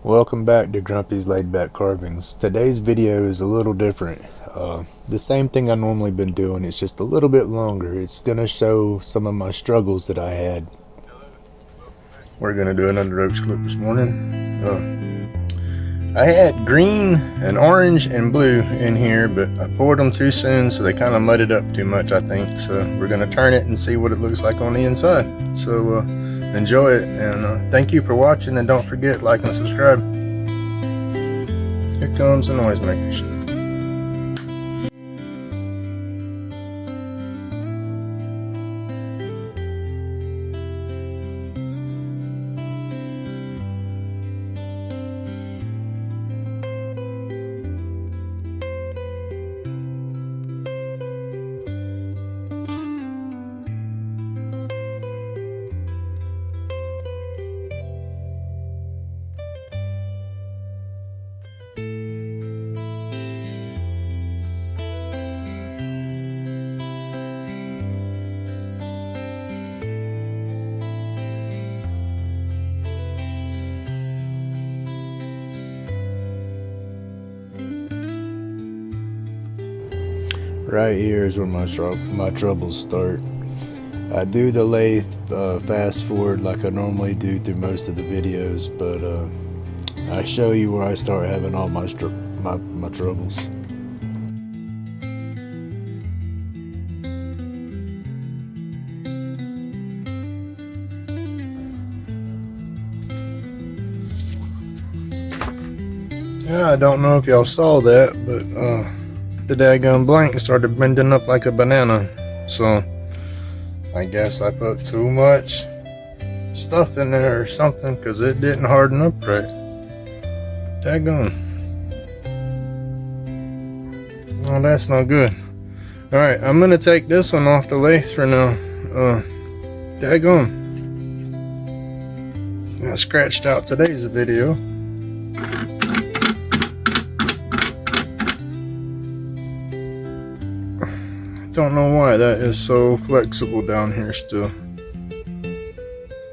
Welcome back to Grumpy's Laid Back Carvings. Today's video is a little different. The same thing I normally been doing, it's just a little bit longer. It's gonna show some of my struggles that I had. We're gonna do another roach clip this morning. I had green and orange and blue in here, but I poured them too soon, so they kind of mudded up too much, I think. So we're gonna turn it and see what it looks like on the inside. So enjoy it, and thank you for watching, and don't forget, like and subscribe. Here comes the noisemakers. Right here is where my troubles start. I do the lathe fast forward like I normally do through most of the videos, but I show you where I start having all my troubles. Yeah, I don't know if y'all saw that, but the daggone blank started bending up like a banana, so I guess I put too much stuff in there or something, because it didn't harden up right. Daggone. Oh, that's not good. Alright, I'm gonna take this one off the lathe for now. Daggone. I scratched out today's video. Don't know why that is so flexible down here still.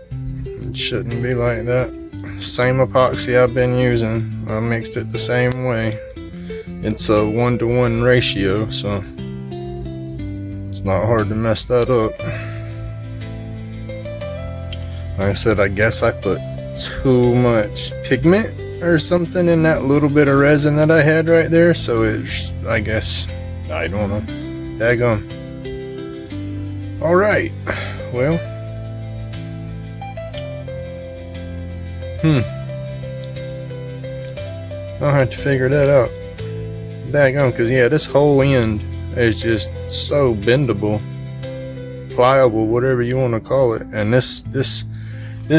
It shouldn't be like that. Same epoxy I've been using. I mixed it the same way. It's a 1-to-1 ratio, so it's not hard to mess that up. Like I said, I guess I put too much pigment or something in that little bit of resin that I had right there, so it's, I guess, I don't know. Daggone. Alright, well, I'll have to figure that out. Daggone, because yeah, this whole end is just so bendable, pliable, whatever you want to call it, and this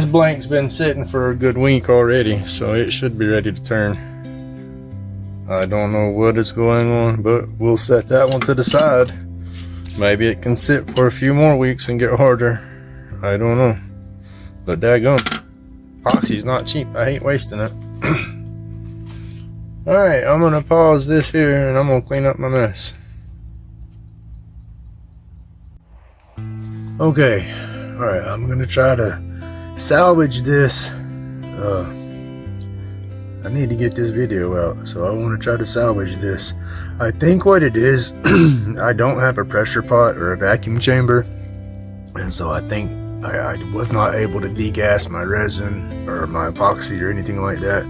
blank's been sitting for a good week already, so it should be ready to turn. I don't know what is going on, but we'll set that one to the side. Maybe it can sit for a few more weeks and get harder. I don't know. But daggone, epoxy's not cheap. I hate wasting it. Alright, I'm gonna pause this here and I'm gonna clean up my mess. Okay, alright, I'm gonna try to salvage this. I need to get this video out, so I want to try to salvage this. I think what it is, I don't have a pressure pot or a vacuum chamber, and so I think I was not able to degas my resin or my epoxy or anything like that.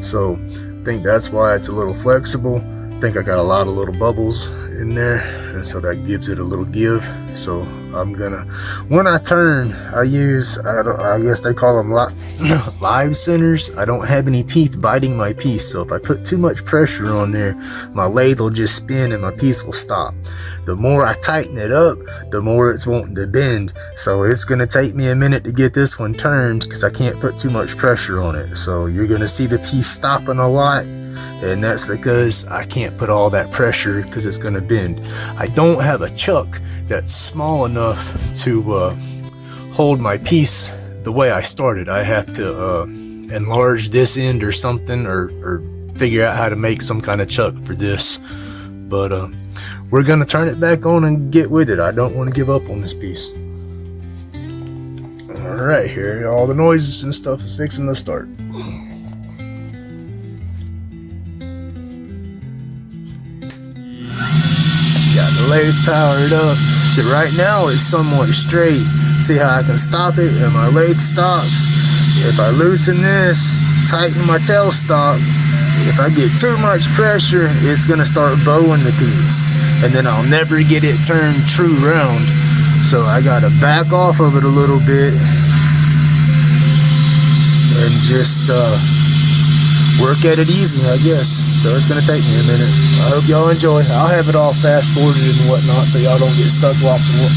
So I think that's why it's a little flexible. I think I got a lot of little bubbles in there, and so that gives it a little give. So I'm gonna, when I turn, I use, I guess they call them live centers. I don't have any teeth biting my piece, so if I put too much pressure on there, my lathe will just spin and my piece will stop. The more I tighten it up, the more it's wanting to bend. So it's gonna take me a minute to get this one turned because I can't put too much pressure on it. So you're gonna see the piece stopping a lot, and that's because I can't put all that pressure because it's gonna bend. I don't have a chuck that's small enough to hold my piece the way I started. I have to enlarge this end or something, or figure out how to make some kind of chuck for this. But we're gonna turn it back on and get with it. I don't want to give up on this piece. Alright, here all the noises and stuff is fixing to start. lathe powered up. So right now it's somewhat straight. See how I can stop it and my lathe stops. If I loosen this, tighten my tailstock, if I get too much pressure, it's gonna start bowing the piece, and then I'll never get it turned true round. So I gotta back off of it a little bit and just work at it easy, I guess. So it's gonna take me a minute. I hope y'all enjoy. I'll have it all fast forwarded and whatnot so y'all don't get stuck watching it.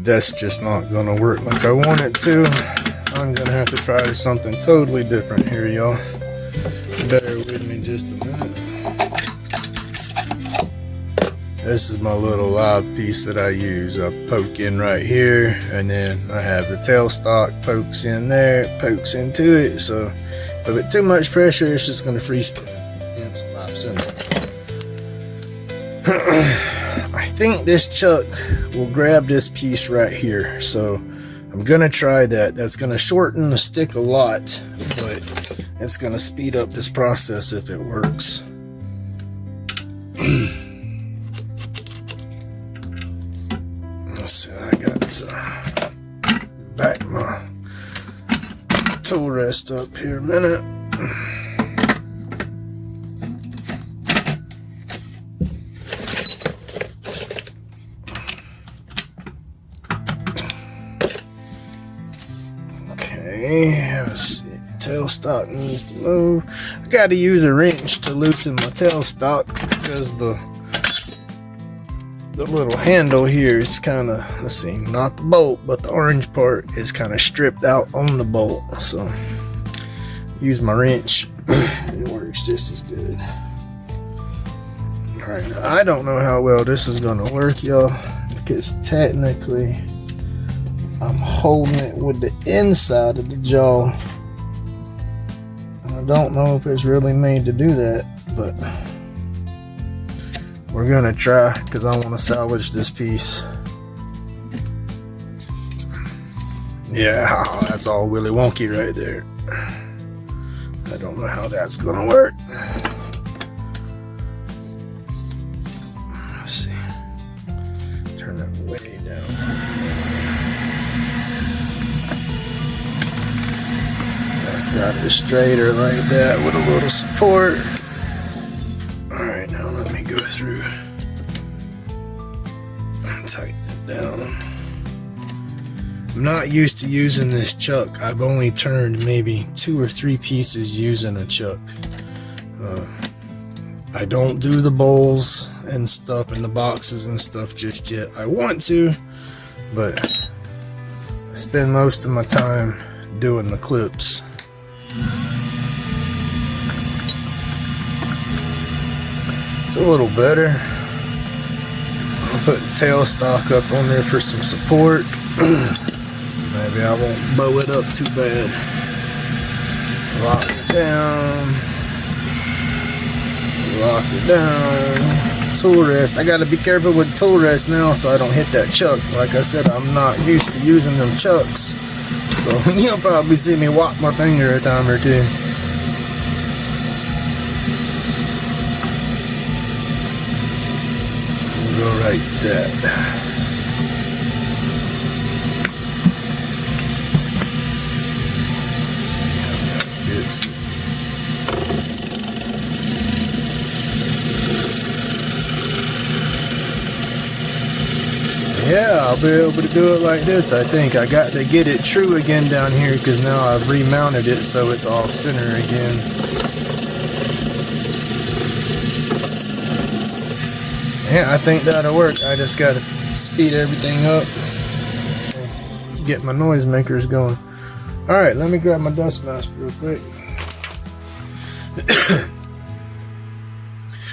That's just not gonna work like I want it to. I'm gonna have to try something totally different here, y'all. Bear with me just a minute. This is my little live piece that I use. I poke in right here, and then I have the tailstock pokes in there, pokes into it. So if I put too much pressure, it's just gonna free spin. And it's live center. I think this chuck will grab this piece right here, so I'm gonna try that. That's gonna shorten the stick a lot, but it's gonna speed up this process if it works. Let's see, I got to back my tool rest up here a minute. Let's see, tailstock needs to move. I gotta use a wrench to loosen my tailstock because the little handle here is kind of, let's see, not the bolt, but the orange part is kind of stripped out on the bolt. So use my wrench. It works just as good. Alright, now I don't know how well this is gonna work, y'all, because technically I'm holding it with the inside of the jaw. And I don't know if it's really made to do that, but we're gonna try because I want to salvage this piece. Yeah, that's all willy wonky right there. I don't know how that's gonna work. Let's see. Turn that way down. Got it straighter like that with a little support. Alright, now let me go through and tighten it down. I'm not used to using this chuck. I've only turned maybe 2 or 3 pieces using a chuck. I don't do the bowls and stuff and the boxes and stuff just yet. I want to, but I spend most of my time doing the clips. It's a little better. I'll put the tailstock up on there for some support. Maybe I won't bow it up too bad. Lock it down. Lock it down. Tool rest. I gotta be careful with tool rest now so I don't hit that chuck. Like I said, I'm not used to using them chucks. So you'll probably see me whop my finger a time or two. Go right that. See how that fits. Yeah, I'll be able to do it like this. I think I got to get it true again down here because now I've remounted it so it's off center again. Yeah, I think that'll work. I just got to speed everything up and get my noisemakers going. Alright, let me grab my dust mask real quick.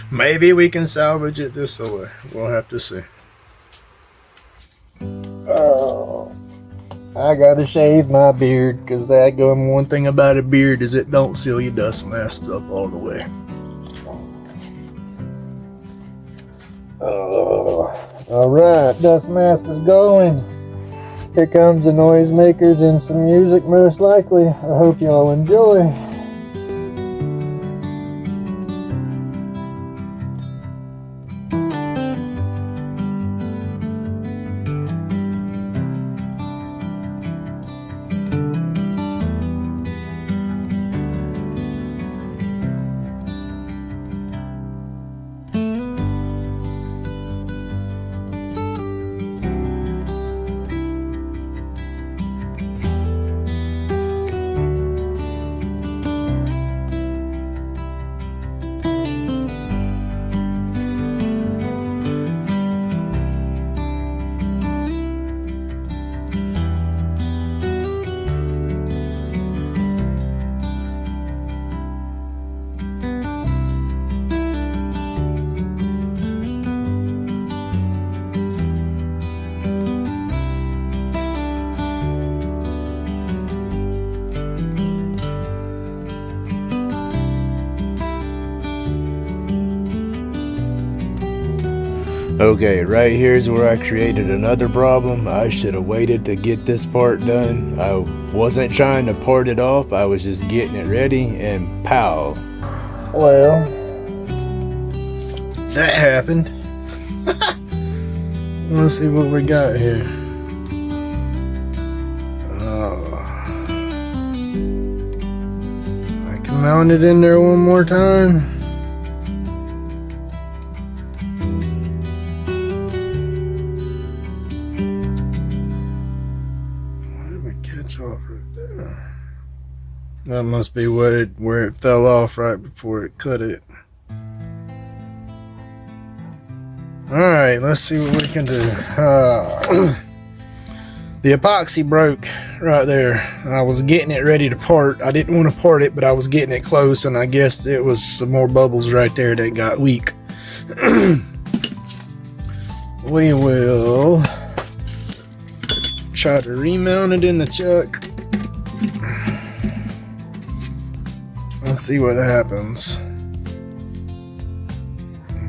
Maybe we can salvage it this way. We'll have to see. Oh. I gotta shave my beard, because that one thing about a beard is it don't seal your dust masks up all the way. Alright, dust mask is going. Here comes the noisemakers and some music most likely. I hope y'all enjoy. Okay, right here's where I created another problem. I should have waited to get this part done. I wasn't trying to part it off, I was just getting it ready, and pow. Well, that happened. Let's see what we got here. I can mount it in there one more time. That must be where it fell off right before it cut it. Alright, let's see what we can do. The epoxy broke right there. I was getting it ready to part. I didn't want to part it, but I was getting it close, and I guess it was some more bubbles right there that got weak. We will try to remount it in the chuck. Let's see what happens.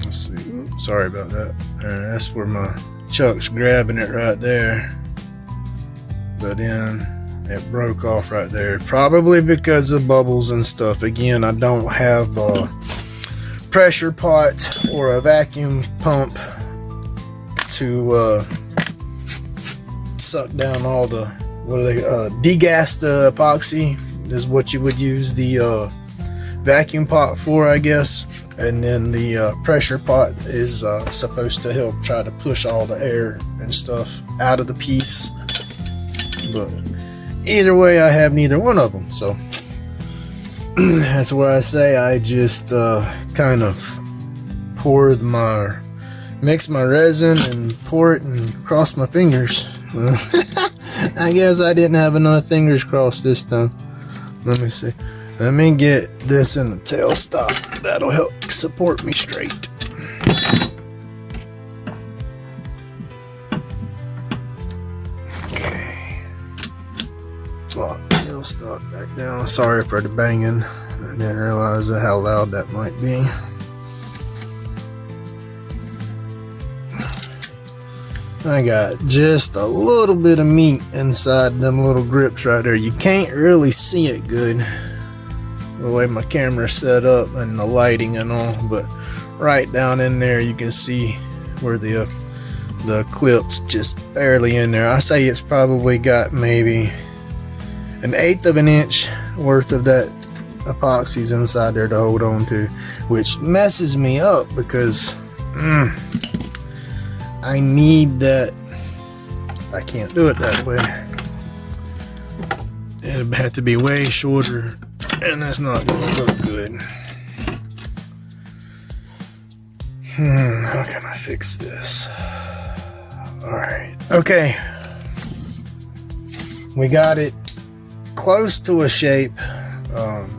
Let's see. Oops, sorry about that. That's where my chuck's grabbing it right there. But then it broke off right there. Probably because of bubbles and stuff. Again, I don't have a pressure pot or a vacuum pump to suck down all the, degas the epoxy is what you would use the vacuum pot for, I guess, and then the pressure pot is supposed to help try to push all the air and stuff out of the piece. But either way, I have neither one of them, so that's where I say I just kind of mix my resin and pour it and cross my fingers. I guess I didn't have enough fingers crossed this time. Let me see. Let me get this in the tailstock. That'll help support me straight. Okay. Lock tailstock back down. Sorry for the banging. I didn't realize how loud that might be. I got just a little bit of meat inside them little grips right there. You can't really see it good the way my camera's set up and the lighting and all, but right down in there you can see where the clip's just barely in there. I say it's probably got maybe 1/8 of an inch worth of that epoxy's inside there to hold on to, which messes me up because I need that. I can't do it that way. It'd have to be way shorter, and that's not gonna look good. How can I fix this? Alright, okay. We got it close to a shape.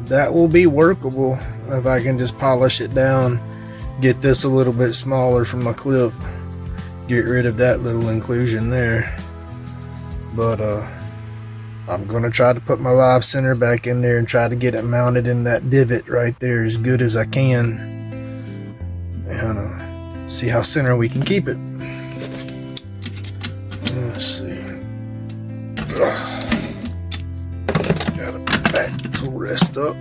That will be workable if I can just polish it down, get this a little bit smaller from my clip, get rid of that little inclusion there. But I'm gonna try to put my live center back in there and try to get it mounted in that divot right there as good as I can, and see how center we can keep it. Let's see. Gotta back the tool rest up.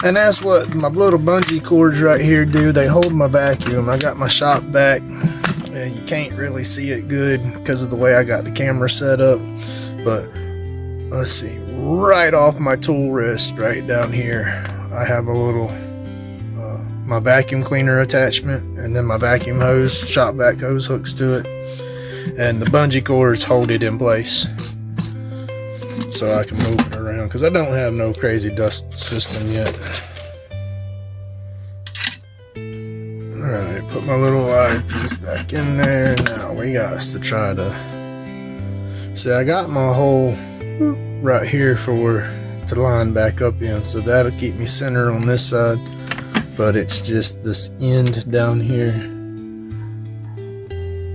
And that's what my little bungee cords right here do. They hold my vacuum. I got my shop vac, and you can't really see it good because of the way I got the camera set up. But let's see, right off my tool rest right down here, I have a little my vacuum cleaner attachment, and then my vacuum hose, shop vac hose hooks to it, and the bungee cords hold it in place so I can move it around, because I don't have no crazy dust system yet. Alright, put my little eye piece back in there. Now we got to try to see, I got my hole right here to line back up in, so that'll keep me center on this side, but it's just this end down here.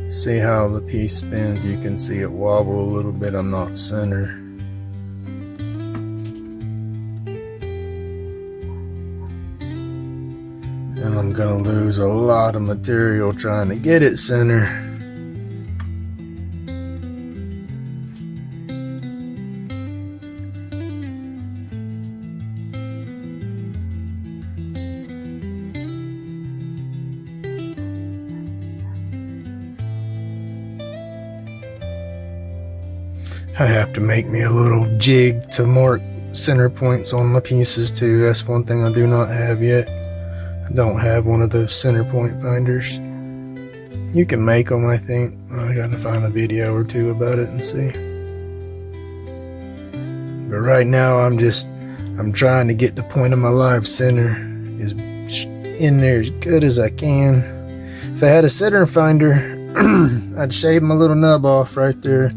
See how the piece spins? You can see it wobble a little bit. I'm not center. And I'm gonna lose a lot of material trying to get it center. I have to make me a little jig to mark center points on my pieces too. That's one thing I do not have yet. I don't have one of those center point finders. You can make them, I think. I gotta find a video or two about it and see. But right now I'm trying to get the point of my live center is in there as good as I can. If I had a center finder, I'd shave my little nub off right there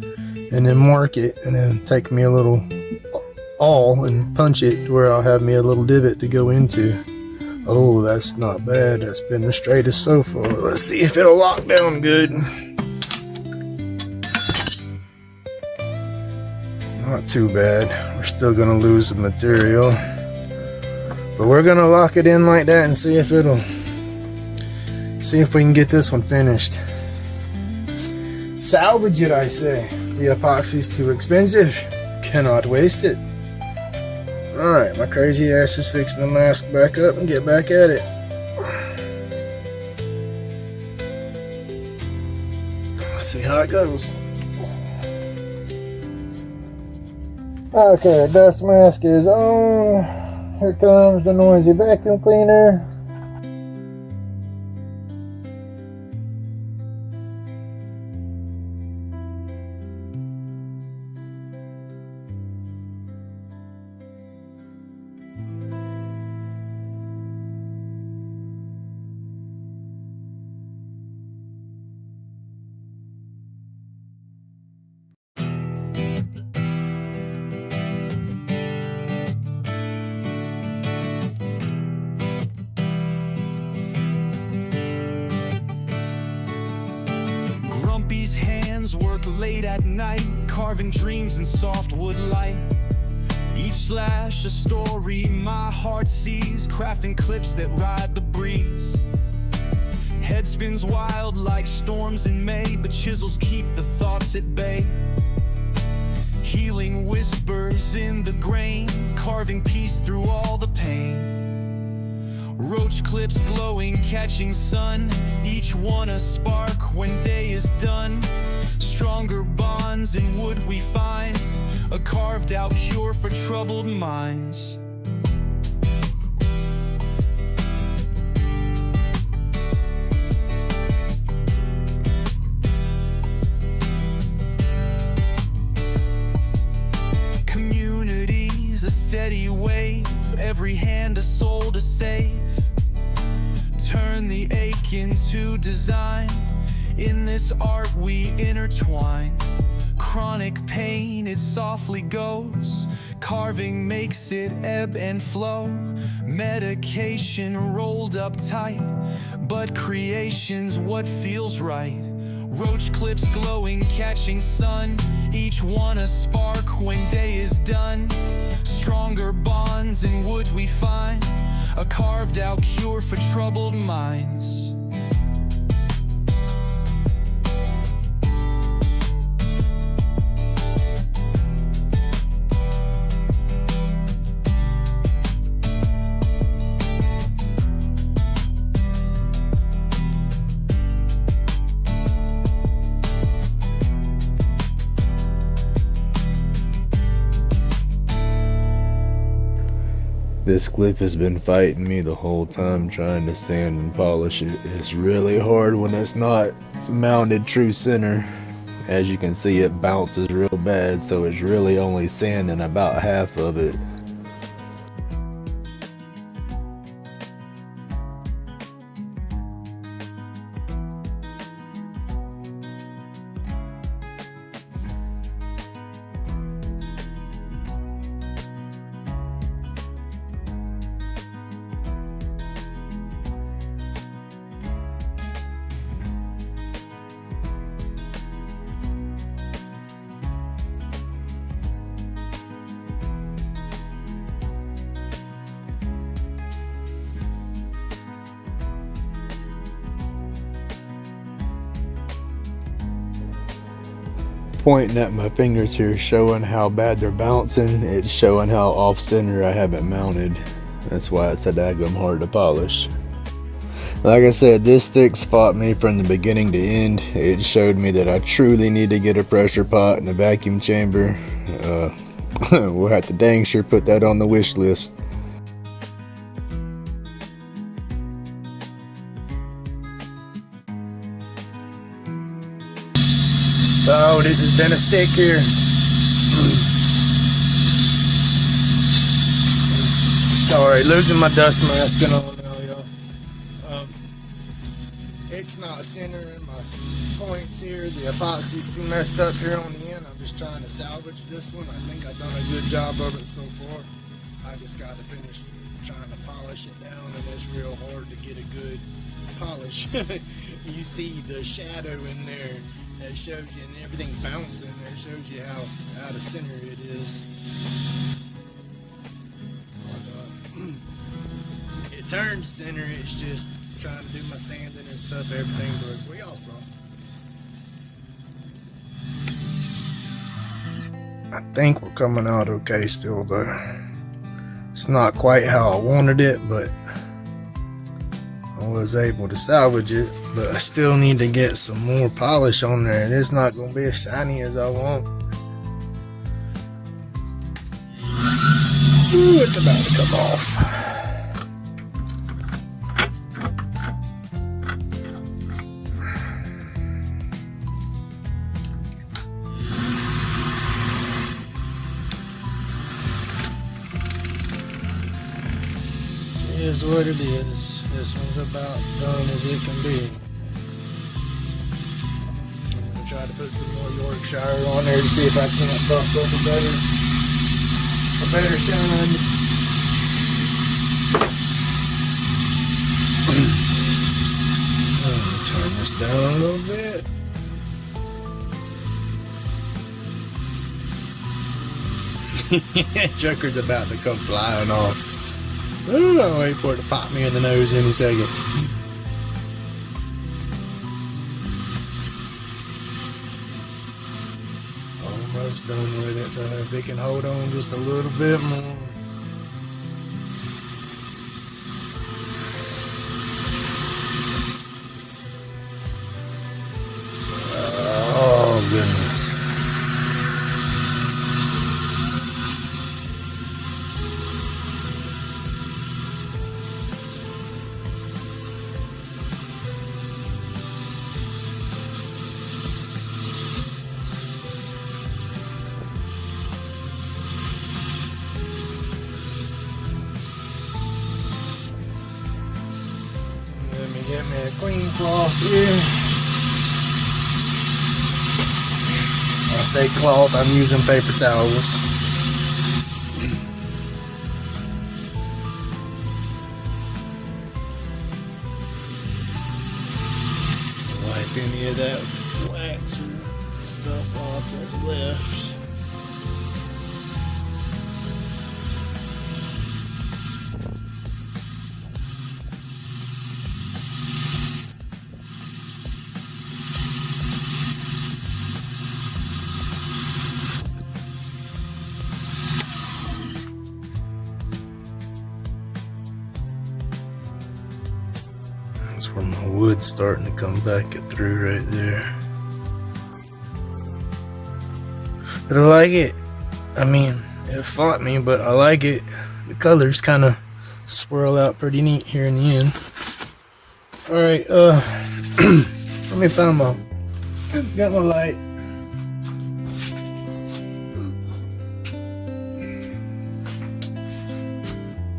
and then mark it, and then take me a little awl and punch it to where I'll have me a little divot to go into. Oh, that's not bad. That's been the straightest so far. Let's see if it'll lock down good. Not too bad. We're still gonna lose the material, but we're gonna lock it in like that and see if we can get this one finished. Salvage it, I say. The epoxy's too expensive. Cannot waste it. Alright, my crazy ass is fixing the mask back up and get back at it. Let's see how it goes. Okay, dust mask is on. Here comes the noisy vacuum cleaner. Work late at night, carving dreams in softwood light. Each slash a story my heart sees, crafting clips that ride the breeze. Head spins wild like storms in May, but chisels keep the thoughts at bay. Healing whispers in the grain, carving peace through all the pain. Roach clips glowing, catching sun, each one a spark when day is done. Stronger bonds in wood we find, a carved out cure for troubled minds. Community's a steady wave, every hand a soul to save. Turn the ache into design, in this art we intertwine. Chronic pain, it softly goes, carving makes it ebb and flow. Medication rolled up tight, but creation's what feels right. Roach clips glowing, catching sun, each one a spark when day is done. Stronger bonds in wood we find, a carved out cure for troubled minds. This clip has been fighting me the whole time trying to sand and polish it. It's really hard when it's not mounted true center. As you can see, it bounces real bad, so it's really only sanding about half of it. Pointing at my fingers here, showing how bad they're bouncing. It's showing how off center I have it mounted. That's why it's so daggum hard to polish. Like I said, this stick's fought me from the beginning to end. It showed me that I truly need to get a pressure pot and a vacuum chamber. We'll have to dang sure put that on the wish list. So this has been a stick here. Sorry, losing my dust mask and all now, y'all. It's not centering my points here. The epoxy's too messed up here on the end. I'm just trying to salvage this one. I think I've done a good job of it so far. I just got to finish trying to polish it down, and it's real hard to get a good polish. You see the shadow in there. That shows you, and everything bouncing there shows you how out of center it is. It turns center, it's just trying to do my sanding and stuff, everything, but we also. I think we're coming out okay still though. It's not quite how I wanted it, but I was able to salvage it, but I still need to get some more polish on there, and it's not going to be as shiny as I want. Ooh, it's about to come off. It is what it is. This one's about done as it can be. I'm going to try to put some more Yorkshire on there to see if I can't buff up a better shine. Turn this down a little bit. Joker's about to come flying off. Ooh, I'll wait for it to pop me in the nose any second. Almost done with it, though. If it can hold on just a little bit more. Oh, goodness. Get me a clean cloth here. When I say cloth, I'm using paper towels. Wipe any of that wax or stuff off that's left. That's where my wood's starting to come back through right there. But I like it. I mean, it fought me, but I like it. The colors kind of swirl out pretty neat here in the end. Alright, let me find my, got my light.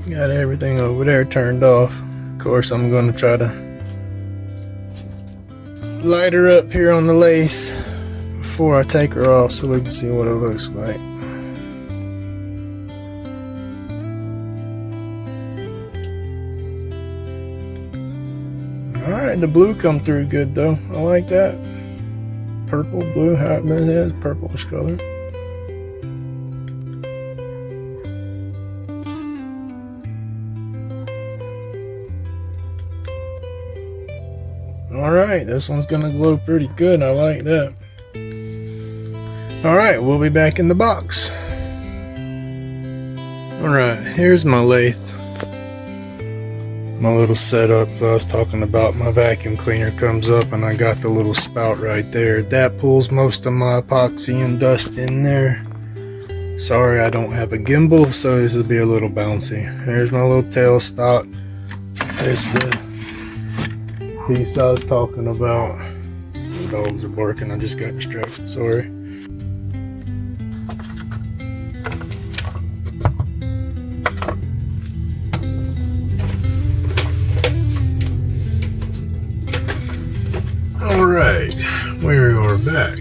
Got everything over there turned off. Of course, I'm going to try to light her up here on the lathe before I take her off so we can see what it looks like. Alright, the blue come through good though. I like that. Purple, blue, how it is, purplish color. Alright, this one's gonna glow pretty good. I like that. Alright, we'll be back in the box. Alright, here's my lathe. My little setup that I was talking about. My vacuum cleaner comes up and I got the little spout right there. That pulls most of my epoxy and dust in there. Sorry, I don't have a gimbal, so this will be a little bouncy. Here's my little tail stop. It's the piece I was talking about. The dogs are barking. I just got distracted. Sorry. Alright, we are back.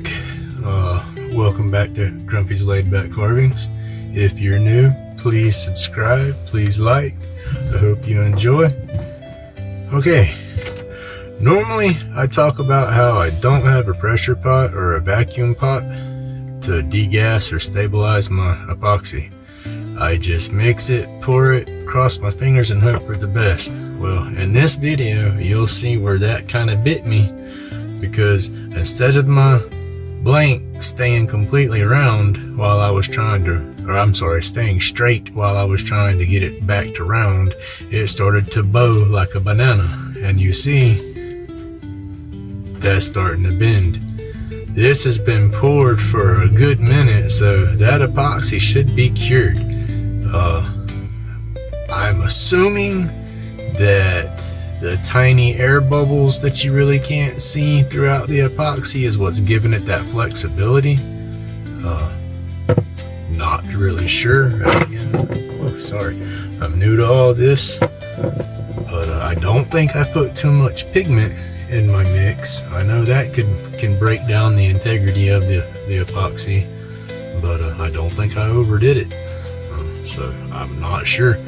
Welcome back to Grumpy's Laid Back Carvings. If you're new, please subscribe, please like. I hope you enjoy. Okay, normally I talk about how I don't have a pressure pot or a vacuum pot to degas or stabilize my epoxy. I just mix it, pour it, cross my fingers and hope for the best. Well, in this video, you'll see where that kind of bit me, because instead of my blank staying completely round while I was trying to, or I'm sorry, staying straight while I was trying to get it back to round, it started to bow like a banana. And you see, that's starting to bend. This has been poured for a good minute, so that epoxy should be cured. I'm assuming that the tiny air bubbles that you really can't see throughout the epoxy is what's giving it that flexibility. Not really sure. Again, oh, sorry, I'm new to all this, but I don't think I put too much pigment in my mix. I know that can break down the integrity of the epoxy, but I don't think I overdid it. So I'm not sure.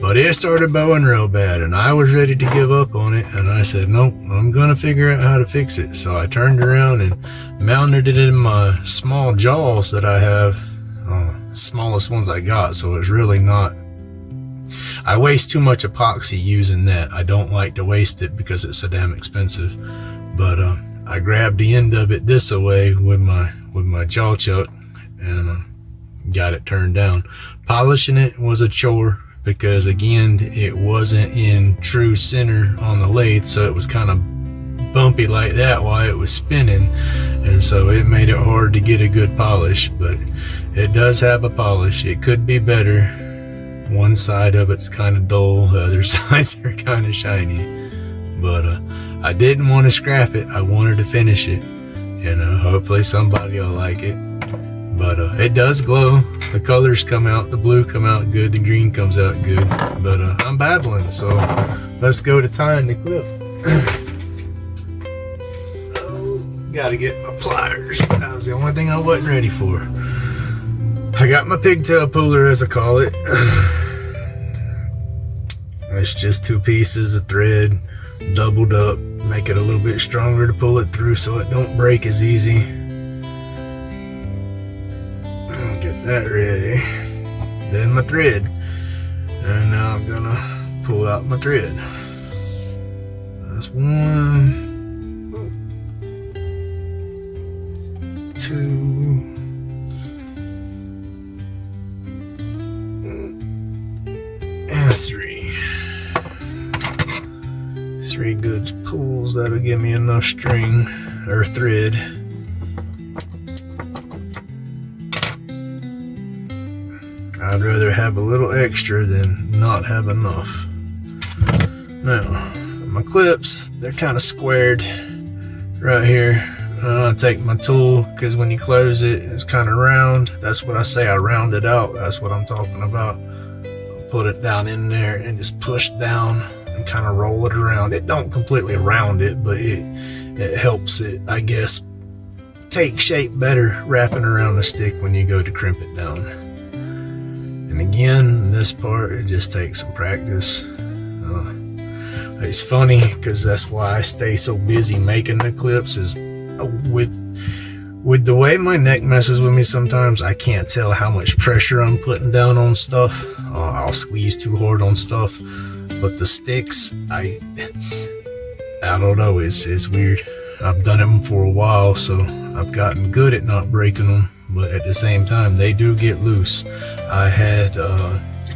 But it started bowing real bad and I was ready to give up on it, and I said, nope, I'm gonna figure out how to fix it. So I turned around and mounted it in my small jaws that I have, smallest ones I got, so it's really not, I waste too much epoxy using that. I don't like to waste it because it's so damn expensive. But I grabbed the end of it this way with my jaw chuck and got it turned down. Polishing it was a chore, because again, it wasn't in true center on the lathe, so it was kind of bumpy like that while it was spinning, and so it made it hard to get a good polish. But it does have a polish. It could be better. One side of it's kind of dull, the other sides are kind of shiny. But I didn't want to scrap it. I wanted to finish it. You know, hopefully somebody will like it. But it does glow. The colors come out, the blue come out good, the green comes out good. But I'm babbling, so let's go to tying the clip. Oh, gotta get my pliers. That was the only thing I wasn't ready for. I got my pigtail puller, as I call it. It's just 2 pieces of thread doubled up. make it a little bit stronger to pull it through so it don't break as easy. I'll get that ready. Then my thread. And now I'm gonna pull out my thread. That's 1, 2, and 3. 3 good pulls. That'll give me enough string or thread. I'd rather have a little extra than not have enough. Now, my clips, they're kind of squared right here. I take my tool, because when you close it, it's kind of round. That's what I say, I round it out. That's what I'm talking about. I'll put it down in there and just push down and kind of roll it around. It don't completely round it, but it helps it, I guess, take shape better wrapping around the stick when you go to crimp it down. And again, this part, it just takes some practice. It's funny because that's why I stay so busy making the clips, is with the way my neck messes with me sometimes, I can't tell how much pressure I'm putting down on stuff. I'll squeeze too hard on stuff, but the sticks, I don't know, it's weird. I've done them for a while, so I've gotten good at not breaking them, but at the same time, they do get loose. I had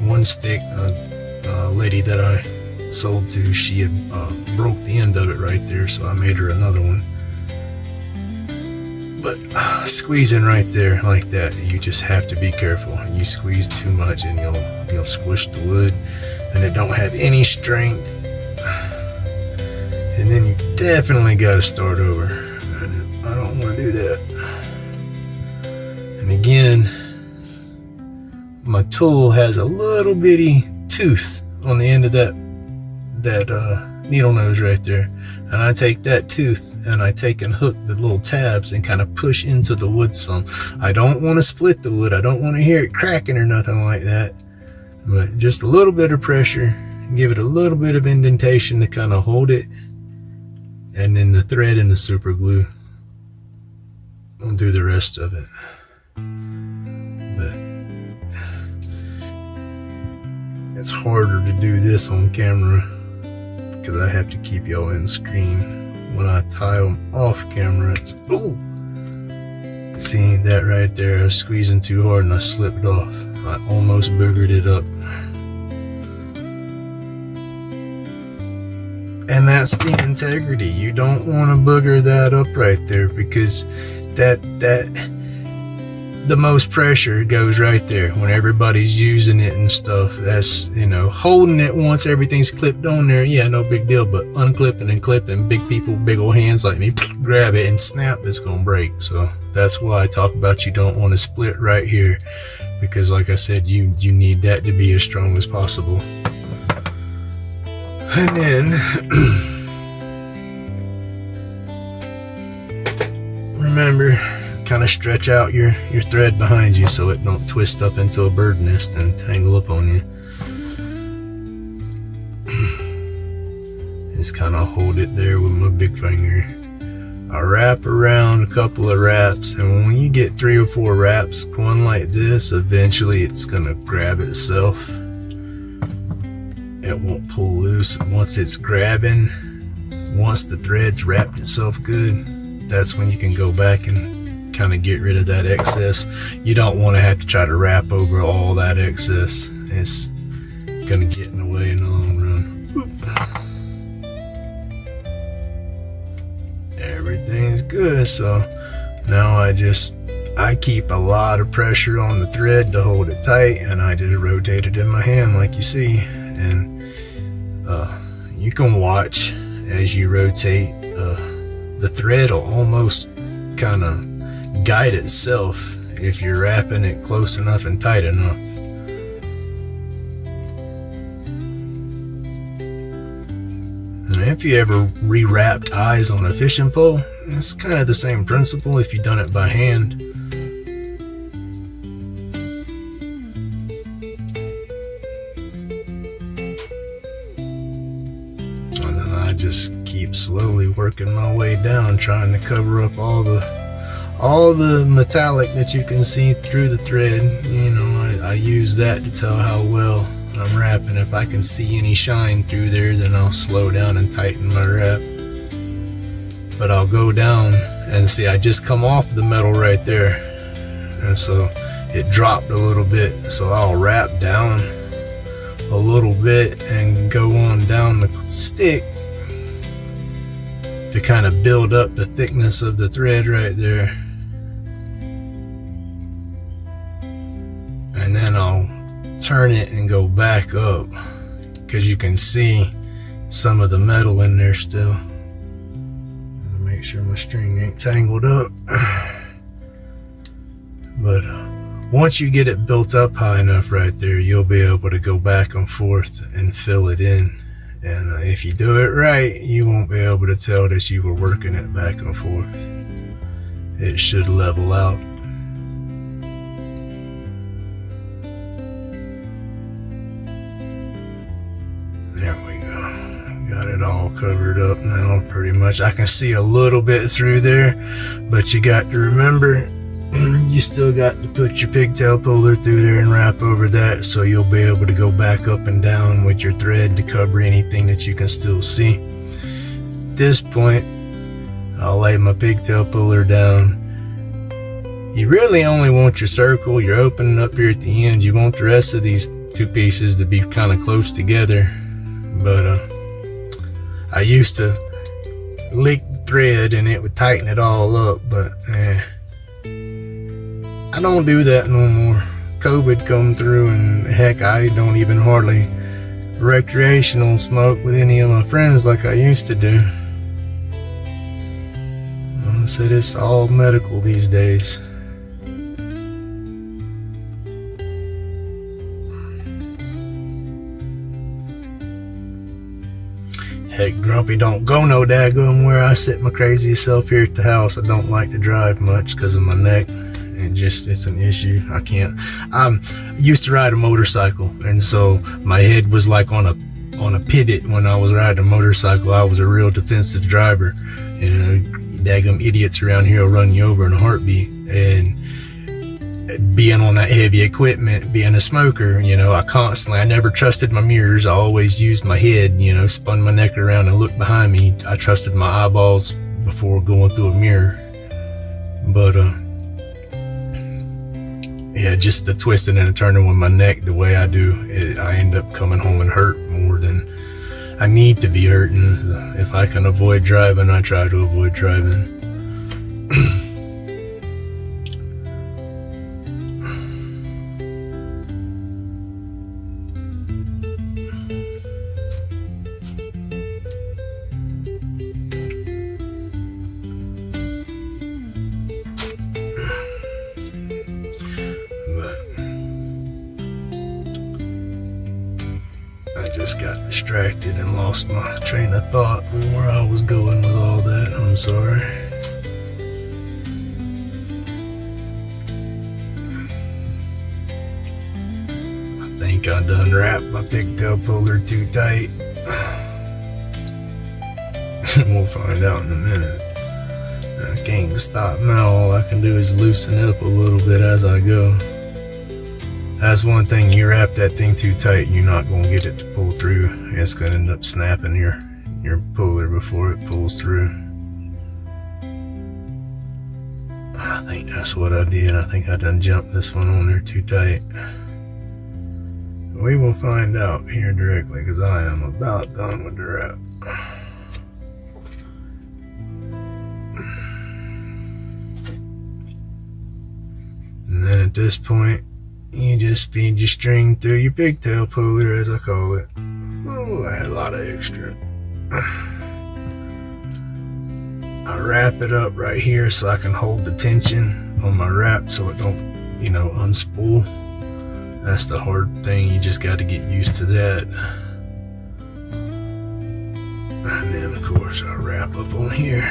one stick, a lady that I sold to, she had broke the end of it right there, so I made her another one. But squeezing right there like that, you just have to be careful. You squeeze too much and you'll squish the wood, and it don't have any strength. And then you definitely got to start over. I don't want to do that. And again, my tool has a little bitty tooth on the end of that needle nose right there, and I take that tooth and I take and hook the little tabs and kind of push into the wood some. I don't want to split the wood. I don't want to hear it cracking or nothing like that, but just a little bit of pressure, give it a little bit of indentation to kind of hold it, and then the thread and the super glue will do the rest of it. But it's harder to do this on camera because I have to keep y'all in screen. When I tie them off camera, it's, ooh! See that right there? I was squeezing too hard and I slipped off. I almost boogered it up. And that's the integrity. You don't want to booger that up right there, because the most pressure goes right there when everybody's using it and stuff. That's, holding it once everything's clipped on there, yeah, no big deal, but unclipping and clipping, big people, big old hands like me, grab it and snap, it's gonna break. So that's why I talk about you don't want to split right here, because like I said, you need that to be as strong as possible. And then remember, kind of stretch out your thread behind you so it don't twist up into a bird nest and tangle up on you. Just kind of hold it there with my big finger. I wrap around a couple of wraps, and when you get 3 or 4 wraps going like this, eventually it's gonna grab itself. It won't pull loose. Once it's grabbing, once the thread's wrapped itself good, that's when you can go back and kind of get rid of that excess. You don't want to have to try to wrap over all that excess. It's gonna get in the way in the long run. Oop. Everything's good. So now I keep a lot of pressure on the thread to hold it tight, and I just rotate it in my hand like you see. And you can watch as you rotate, the thread will almost kind of guide itself if you're wrapping it close enough and tight enough. And if you ever rewrapped eyes on a fishing pole, it's kind of the same principle if you've done it by hand. And then I just keep keep slowly working my way down, trying to cover up all the metallic that you can see through the thread. You know, I use that to tell how well I'm wrapping. If I can see any shine through there, then I'll slow down and tighten my wrap. But I'll go down and see, I just come off the metal right there, and so it dropped a little bit, so I'll wrap down a little bit and go on down the stick to kind of build up the thickness of the thread right there. And then I'll turn it and go back up, because you can see some of the metal in there still. Make sure my string ain't tangled up. But once you get it built up high enough right there, you'll be able to go back and forth and fill it in. And if you do it right, you won't be able to tell that you were working it back and forth. It should level out. There we go. Got it all covered up now pretty much. I can see a little bit through there, but you got to remember, you still got to put your pigtail puller through there and wrap over that, so you'll be able to go back up and down with your thread to cover anything that you can still see. At this point, I'll lay my pigtail puller down. You really only want your circle. You're opening up here at the end. You want the rest of these two pieces to be kind of close together. But I used to leak the thread and it would tighten it all up, but I don't do that no more. COVID come through, and heck, I don't even hardly recreational smoke with any of my friends like I used to do. I said it's all medical these days. Heck, Grumpy don't go no daggone where I sit my crazy self here at the house. I don't like to drive much because of my neck. And just, it's an issue. I can't. I used to ride a motorcycle, and so my head was like on a pivot when I was riding a motorcycle. I was a real defensive driver. You know, daggum idiots around here will run you over in a heartbeat. And being on that heavy equipment, being a smoker, you know, I never trusted my mirrors. I always used my head, you know, spun my neck around and looked behind me. I trusted my eyeballs before going through a mirror. But yeah, just the twisting and the turning with my neck the way I do, I end up coming home and hurt more than I need to be hurting. If I can avoid driving, I try to avoid driving. I just got distracted and lost my train of thought on where I was going with all that. I'm sorry. I think I done wrapped my pigtail puller too tight. We'll find out in a minute. I can't stop now. All I can do is loosen it up a little bit as I go. That's one thing, you wrap that thing too tight, you're not going to get it to pull through. It's going to end up snapping your puller before it pulls through. I think that's what I did. I think I done jumped this one on there too tight. We will find out here directly, because I am about done with the wrap. And then at this point, you just feed your string through your pigtail puller, as I call it. Oh, I had a lot of extra. I wrap it up right here so I can hold the tension on my wrap so it don't, you know, unspool. That's the hard thing. You just got to get used to that. And then, of course, I wrap up on here.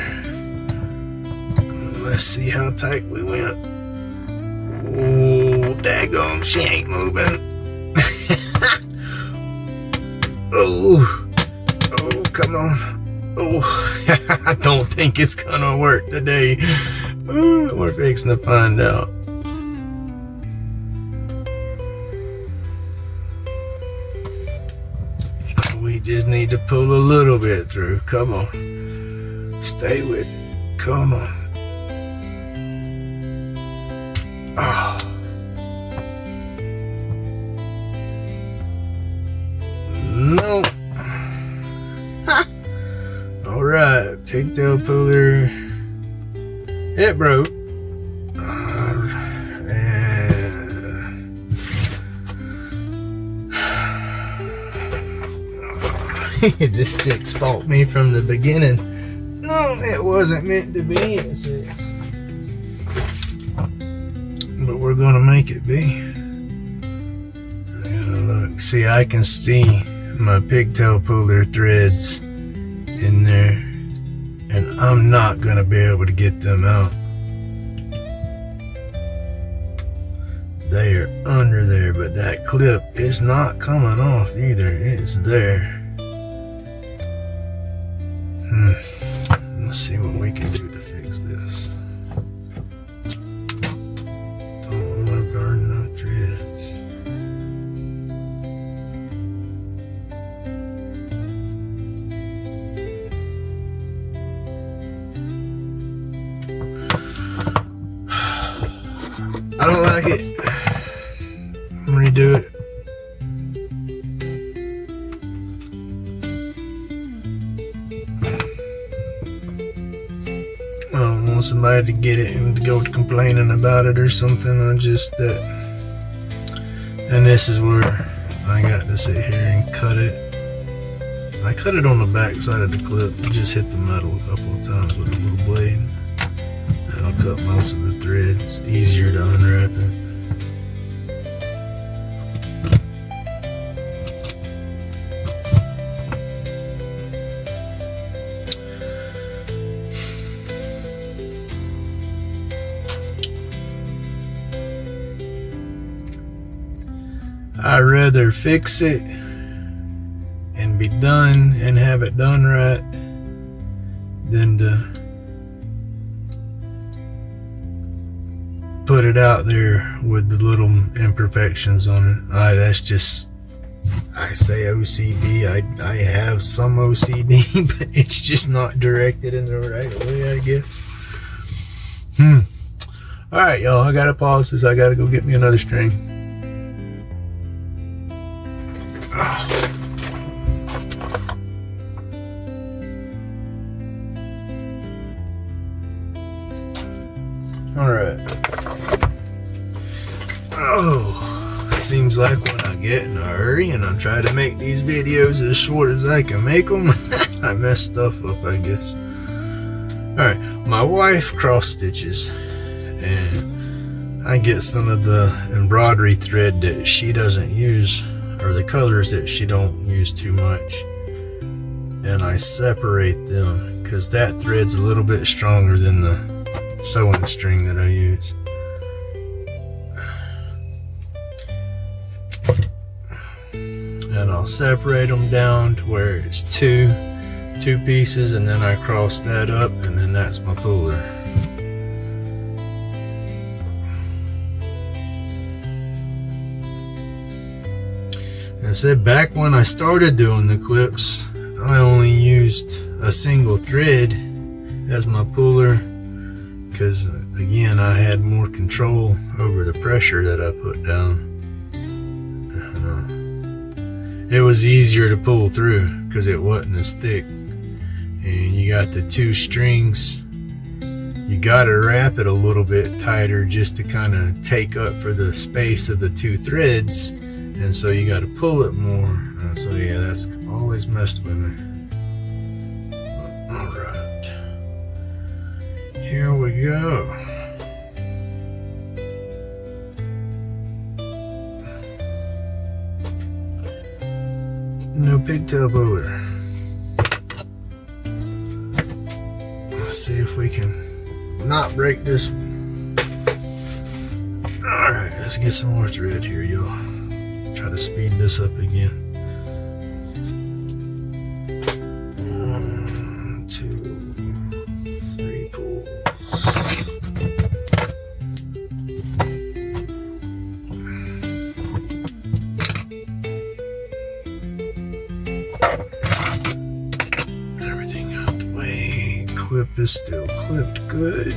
Let's see how tight we went. Oh, daggone, she ain't moving. Oh, come on. Oh. I don't think it's gonna work today. We're fixing to find out. We just need to pull a little bit through. Come on. Stay with it. Come on. Oh. No. Alright, pigtail puller. It broke. This stick spooked me from the beginning. No, it wasn't meant to be, it says. But we're gonna make it be. Look, see, I can see my pigtail puller threads in there, and I'm not gonna be able to get them out. They are under there, but that clip is not coming off either. It's there. Let's see what we can do to fix this. Don't want to burn no threads. I don't like it. I'm gonna redo it. I don't want somebody to get it and to go complaining about it or something. And this is where I got to sit here and cut it. I cut it on the back side of the clip. I just hit the metal a couple of times with a little blade. That'll cut most of the threads. Easier to unwrap it. I'd rather fix it and be done and have it done right than to put it out there with the little imperfections on it. That's just, I say OCD. I have some OCD, but it's just not directed in the right way, I guess. Alright, y'all, I gotta pause this. I gotta go get me another string. Alright. Oh, seems like when I get in a hurry and I'm trying to make these videos as short as I can make them, I mess stuff up, I guess. Alright, my wife cross stitches, and I get some of the embroidery thread that she doesn't use, or the colors that she don't use too much, and I separate them because that thread's a little bit stronger than the sewing string that I use. And I'll separate them down to where it's two pieces, and then I cross that up, and then that's my puller. And I said back when I started doing the clips, I only used a single thread as my puller, because again, I had more control over the pressure that I put down. It was easier to pull through because it wasn't as thick. And you got the two strings. You got to wrap it a little bit tighter just to kind of take up for the space of the two threads. And so you got to pull it more. And so yeah, that's always messed with me. All right. Here we go. No pigtail puller. Let's see if we can not break this one. Alright, let's get some more thread here, y'all. Try to speed this up again. 1, 2. clip is still clipped good.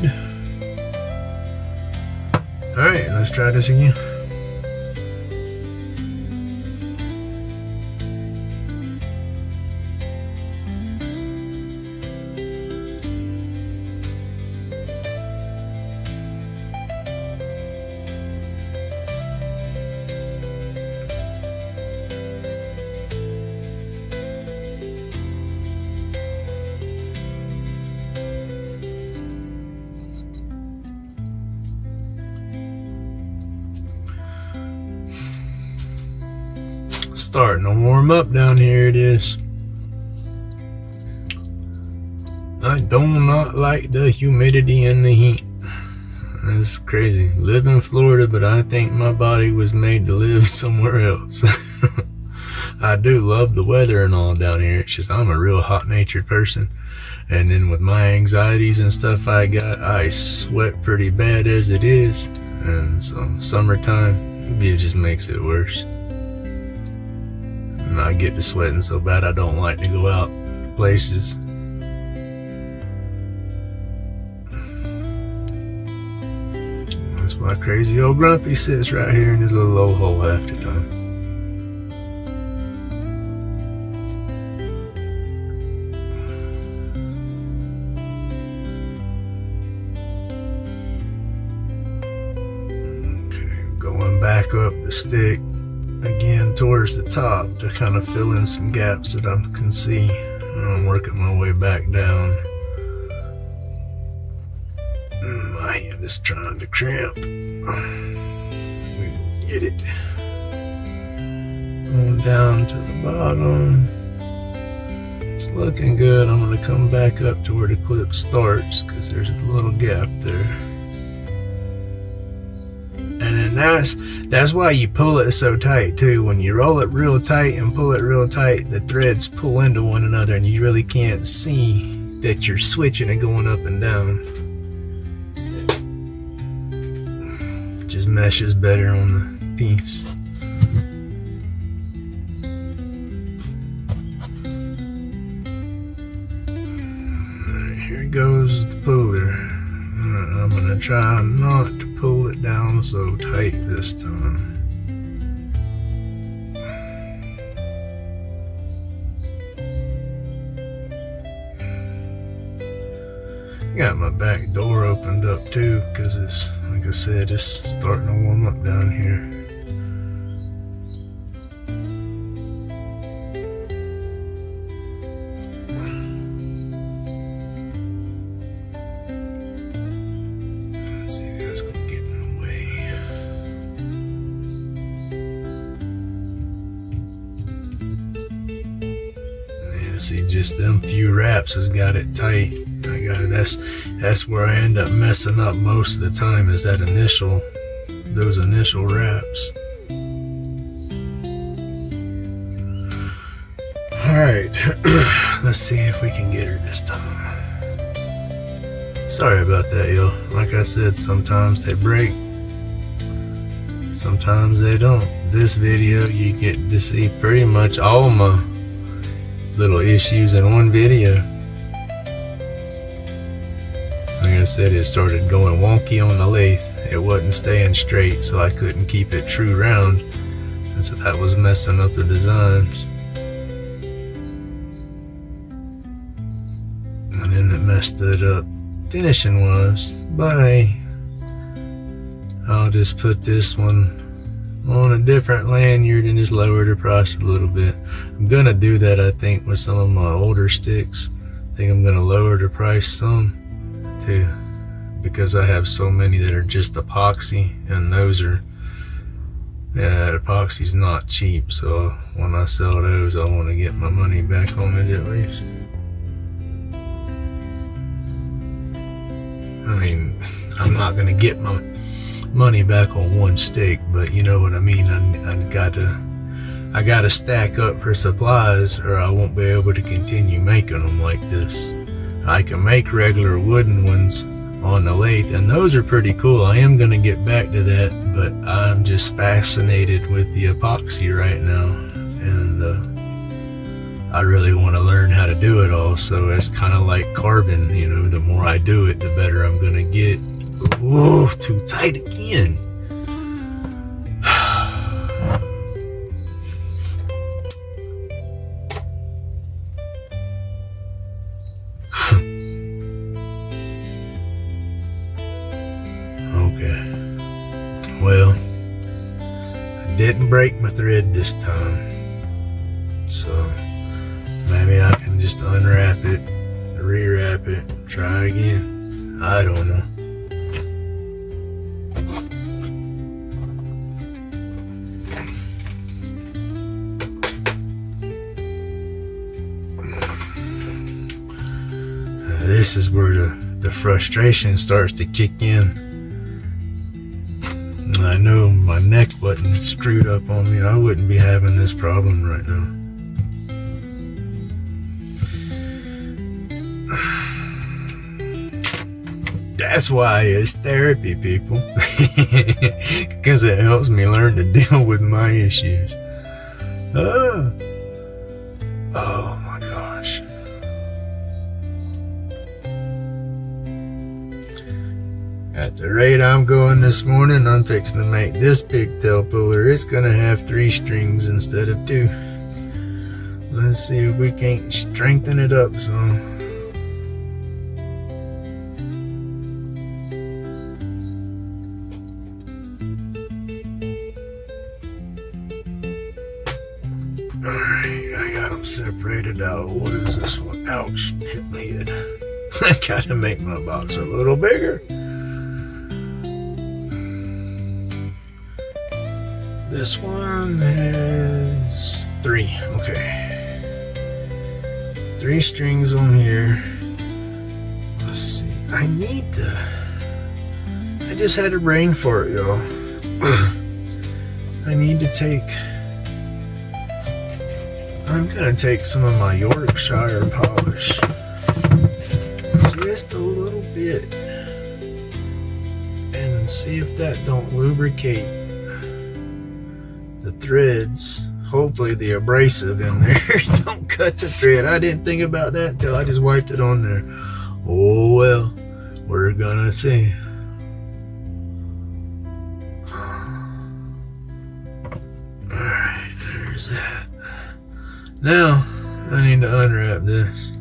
Alright, let's try this again. Starting to warm up down here. It is. I do not like the humidity and the heat. That's crazy. Live in Florida, but I think my body was made to live somewhere else. I do love the weather and all down here. It's just I'm a real hot-natured person, and then with my anxieties and stuff I got, I sweat pretty bad as it is, and so summertime, it just makes it worse. And I get to sweating so bad I don't like to go out places. That's why crazy old Grumpy sits right here in his little old hole half the time. Okay, going back up the stick again towards the top to kind of fill in some gaps that I can see. I'm working my way back down. My hand is trying to cramp. We will get it. Going down to the bottom. It's looking good. I'm going to come back up to where the clip starts because there's a little gap there. And then that's why you pull it so tight too. When you roll it real tight and pull it real tight, the threads pull into one another and you really can't see that you're switching and going up and down. It just meshes better on the piece. Alright, here goes the puller. Alright, I'm gonna try not to pull it down so tight this time. Got my back door opened up too because it's, like I said, it's starting to warm up down here. Let's see, that's gonna get in the way. Yeah, see, just them few wraps has got it tight. I got it. That's where I end up messing up most of the time, is those initial wraps. Alright, let's see if we can get her this time. Sorry about that, y'all. Like I said, sometimes they break, sometimes they don't. This video, you get to see pretty much all my little issues in one video. Like I said, it started going wonky on the lathe. It wasn't staying straight, so I couldn't keep it true round, and so that was messing up the designs. And then it messed it up finishing wise, but hey, I'll just put this one on a different lanyard and just lower the price a little bit. I'm gonna do that, I think, with some of my older sticks. I think I'm gonna lower the price some too, because I have so many that are just epoxy, and those are, yeah, epoxy's not cheap, so when I sell those I want to get my money back on it at least. I mean, I'm not gonna get my money back on one stick, but you know what I mean. I gotta stack up for supplies or I won't be able to continue making them like this. I can make regular wooden ones on the lathe, and those are pretty cool. I am gonna get back to that, but I'm just fascinated with the epoxy right now, and I really want to learn how to do it all. So it's kind of like carving, you know, the more I do it, the better I'm going to get. Whoa, too tight again. Okay. Well, I didn't break my thread this time. So maybe I can just unwrap it, rewrap it, try again. I don't know. This is where the frustration starts to kick in. I know my neck wasn't screwed up on me. I wouldn't be having this problem right now. That's why it's therapy, people. Because it helps me learn to deal with my issues. Oh my gosh. At the rate I'm going this morning, I'm fixing to make this pigtail puller. It's gonna have 3 strings instead of 2. Let's see if we can't strengthen it up some. Alright, I got them separated out. What is this one? Ouch, hit my head. I gotta make my box a little bigger. This one has 3. Okay. 3 strings on here. Let's see. I just had a brain fart, y'all. I need to take. I'm gonna take some of my Yorkshire polish. Just a little bit. And see if that don't lubricate the threads. Hopefully the abrasive in there don't cut the thread. I didn't think about that until I just wiped it on there. Oh well, we're gonna see. Alright, there's that. Now I need to unwrap this.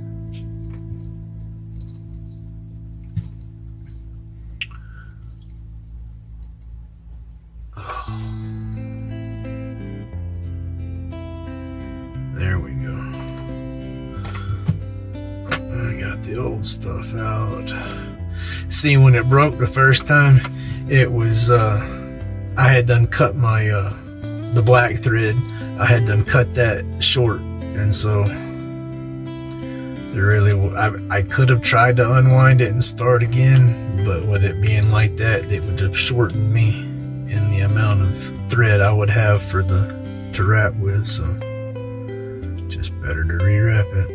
There we go. I got the old stuff out. See, when it broke the first time, it was I had done cut my the black thread. I had done cut that short, and so I could have tried to unwind it and start again, but with it being like that, it would have shortened me in the amount of thread I would have to wrap with. So just better to rewrap it.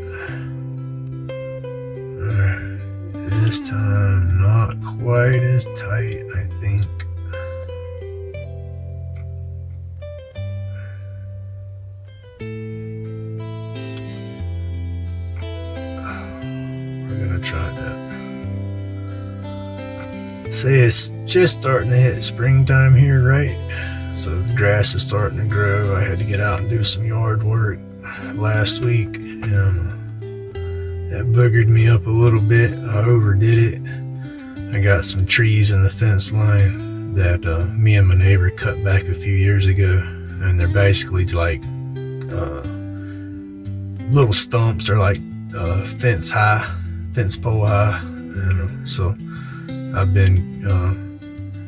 Alright, this time not quite as tight, I think. We're gonna try that. See, it's just starting to hit springtime here, right? So the grass is starting to grow. I had to get out and do some yard work last week, and that boogered me up a little bit. I overdid it. I got some trees in the fence line that me and my neighbor cut back a few years ago, and they're basically like little stumps. They're like fence pole high, and so I've been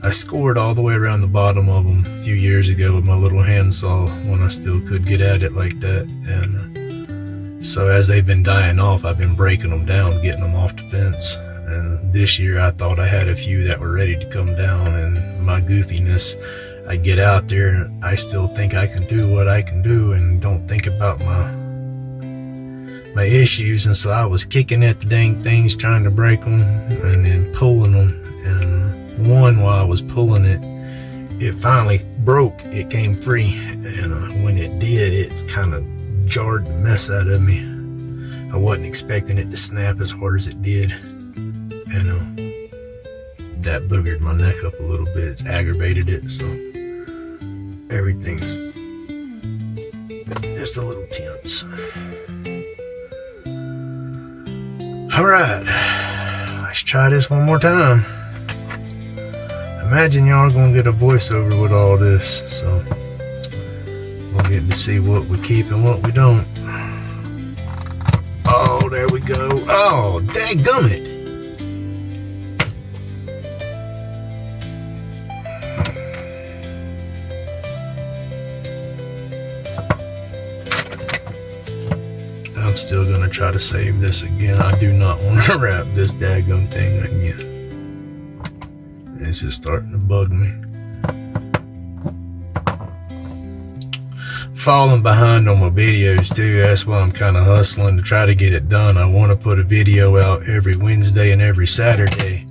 I scored all the way around the bottom of them a few years ago with my little handsaw when I still could get at it like that. And so as they've been dying off, I've been breaking them down, getting them off the fence. And this year I thought I had a few that were ready to come down, and my goofiness, I get out there and I still think I can do what I can do and don't think about my issues. And so I was kicking at the dang things, trying to break them and then pulling them. And while I was pulling it, it finally broke. It came free, and when it did, it kind of jarred the mess out of me. I wasn't expecting it to snap as hard as it did. And that boogered my neck up a little bit. It's aggravated it, so everything's just a little tense. Alright, let's try this one more time. Imagine y'all gonna get a voiceover with all this, so we'll get to see what we keep and what we don't. Oh, there we go. Oh, dadgummit. I'm still gonna try to save this again. I do not want to wrap this daggum thing again. This is starting to bug me. Falling behind on my videos too. That's why I'm kind of hustling to try to get it done. I want to put a video out every Wednesday and every Saturday.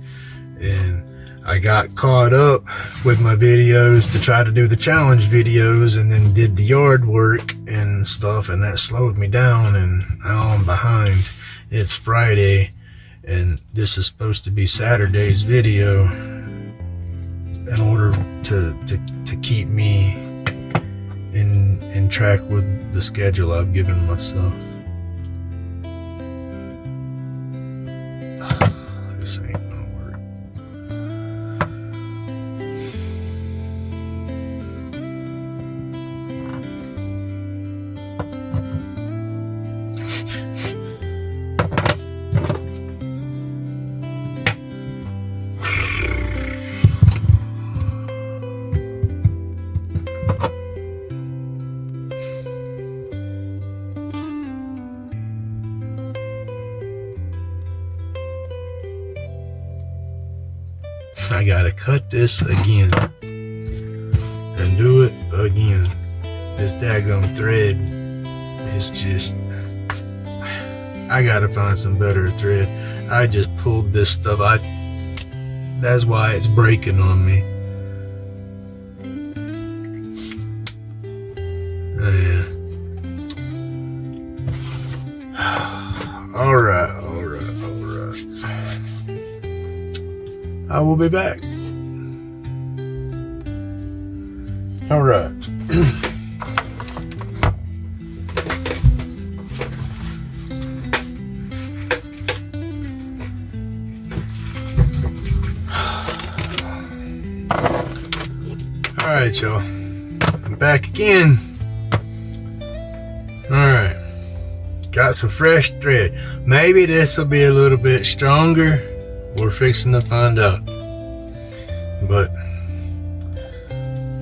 And I got caught up with my videos to try to do the challenge videos, and then did the yard work and stuff, and that slowed me down, and now I'm behind. It's Friday and this is supposed to be Saturday's video in order to keep me in track with the schedule I've given myself. This ain't gonna work. I gotta cut this again and do it again. This daggum thread is just, I gotta find some better thread. I just pulled this stuff. That's why it's breaking on me. Yeah. All right. I will be back. All right. All right, y'all. I'm back again. All right. Got some fresh thread. Maybe this will be a little bit stronger. We're fixing to find out. But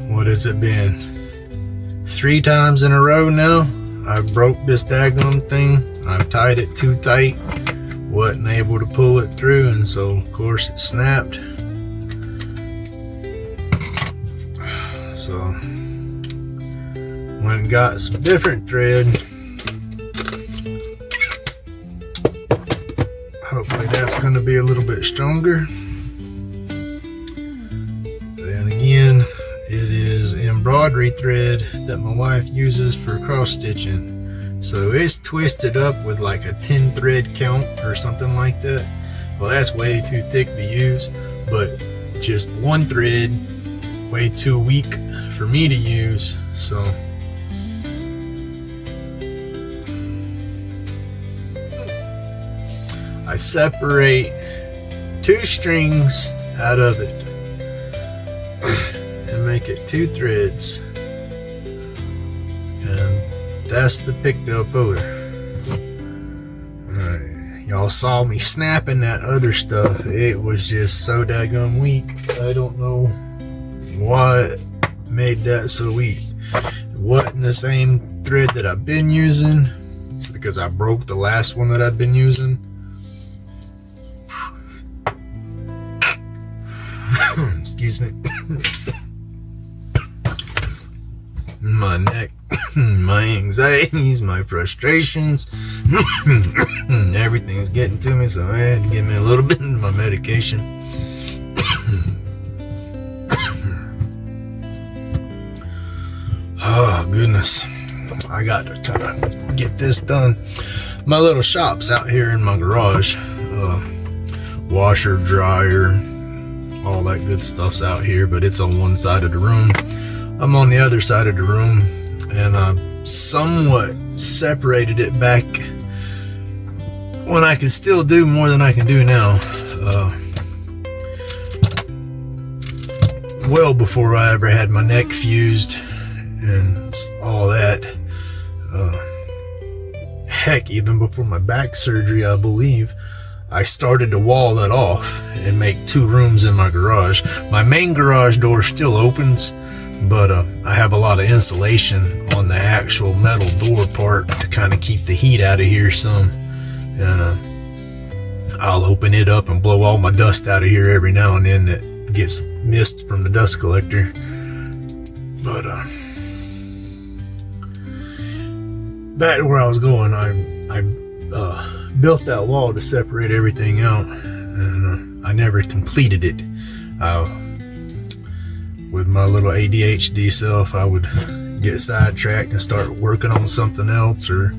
what has it been? 3 times in a row now. I've broke this daggone thing. I've tied it too tight. Wasn't able to pull it through, and so of course it snapped. So went and got some different thread. Hopefully that's going to be a little bit stronger. Then again, it is embroidery thread that my wife uses for cross stitching. So it's twisted up with like a 10 thread count or something like that. Well, that's way too thick to use, but just 1 thread, way too weak for me to use. So I separate 2 strings out of it and make it 2 threads, and that's the pigtail puller. Alright, y'all saw me snapping that other stuff. It was just so daggone weak. I don't know what made that so weak. It wasn't the same thread that I've been using, because I broke the last one that I've been using. Excuse me. My neck, my anxieties, my frustrations, everything's getting to me, so I had to give me a little bit of my medication. Oh goodness, I got to kind of get this done. My little shop's out here in my garage. Washer, dryer, all that good stuff's out here, but it's on one side of the room. I'm on the other side of the room, and I somewhat separated it back when I could still do more than I can do now. Well before I ever had my neck fused and all that. Heck, even before my back surgery, I believe, I started to wall it off and make 2 rooms in my garage. My main garage door still opens, but I have a lot of insulation on the actual metal door part to kind of keep the heat out of here some. And I'll open it up and blow all my dust out of here every now and then that gets mist from the dust collector. But back to where I was going, I built that wall to separate everything out, and I never completed it. With my little ADHD self, I would get sidetracked and start working on something else, or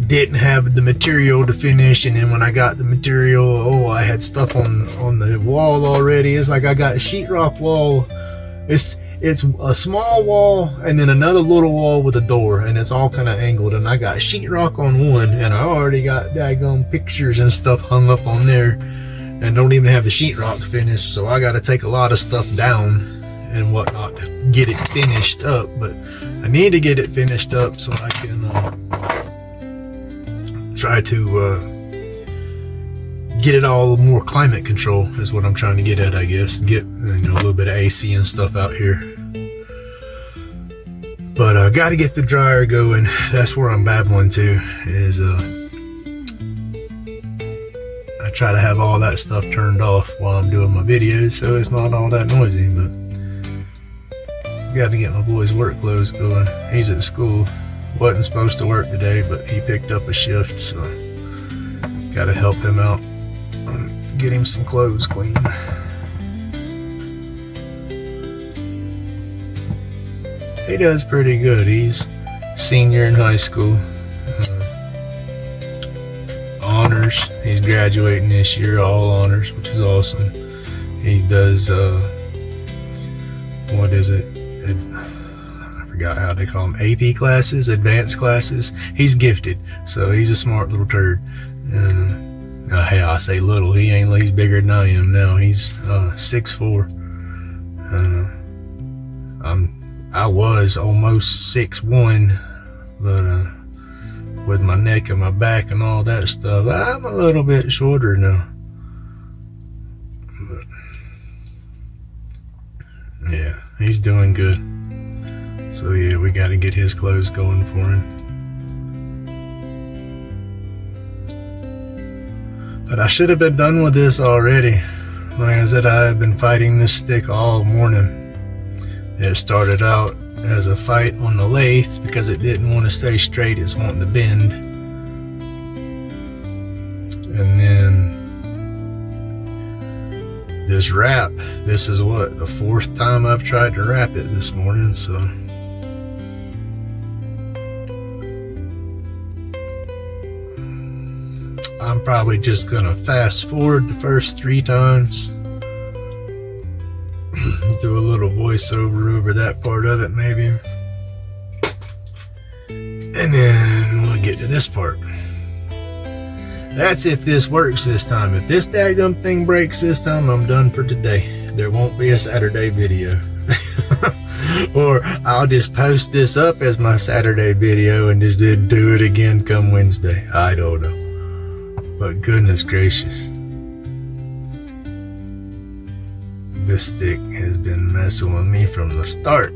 didn't have the material to finish, and then when I got the material, I had stuff on the wall already. It's like I got a sheetrock wall. It's a small wall and then another little wall with a door, and it's all kind of angled, and I got sheetrock on one, and I already got daggone pictures and stuff hung up on there, and don't even have the sheetrock finished, so I got to take a lot of stuff down and whatnot to get it finished up. But I need to get it finished up so I can try to get it all more climate control is what I'm trying to get at, I guess. Get a little bit of AC and stuff out here. But I got to get the dryer going. That's where I'm babbling to, is I try to have all that stuff turned off while I'm doing my videos, so it's not all that noisy. But got to get my boy's work clothes going. He's at school. Wasn't supposed to work today, but he picked up a shift, so got to help him out. Get him some clothes clean. He does pretty good. He's senior in high school. Honors. He's graduating this year, all honors, which is awesome. He does, what is it? I forgot how they call them. AP classes, advanced classes. He's gifted, so he's a smart little turd. And hey, I say little. He's bigger than I am now. He's 6'4". I was almost 6'1", but with my neck and my back and all that stuff, I'm a little bit shorter now. But yeah, he's doing good. So yeah, we got to get his clothes going for him. But I should have been done with this already. Like I said, I have been fighting this stick all morning. It started out as a fight on the lathe because it didn't want to stay straight, it's wanting to bend. And then this wrap, this is what, the 4th time I've tried to wrap it this morning, so. I'm probably just gonna fast forward the first 3 times. Do a little voiceover over that part of it maybe. And then we'll get to this part. That's if this works this time. If this daggum thing breaks this time, I'm done for today. There won't be a Saturday video. Or I'll just post this up as my Saturday video and just do it again come Wednesday. I don't know. But goodness gracious. This stick has been messing with me from the start.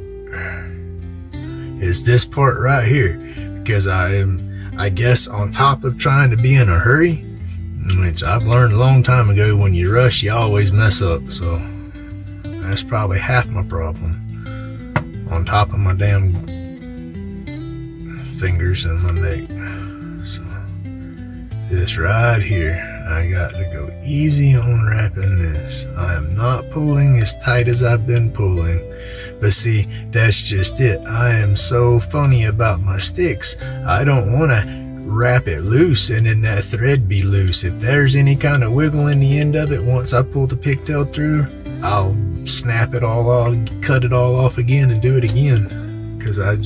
It's this part right here, because I am, I guess, on top of trying to be in a hurry, which I've learned a long time ago, when you rush you always mess up. So that's probably half my problem, on top of my damn fingers and my neck. So this right here, I got to go easy on wrapping this. I am not pulling as tight as I've been pulling, But see, that's just it. I am so funny about my sticks. I don't want to wrap it loose and then that thread be loose. If there's any kind of wiggle in the end of it, once I pull the pigtail through, I'll snap it all off, cut it all off again and do it again. Because I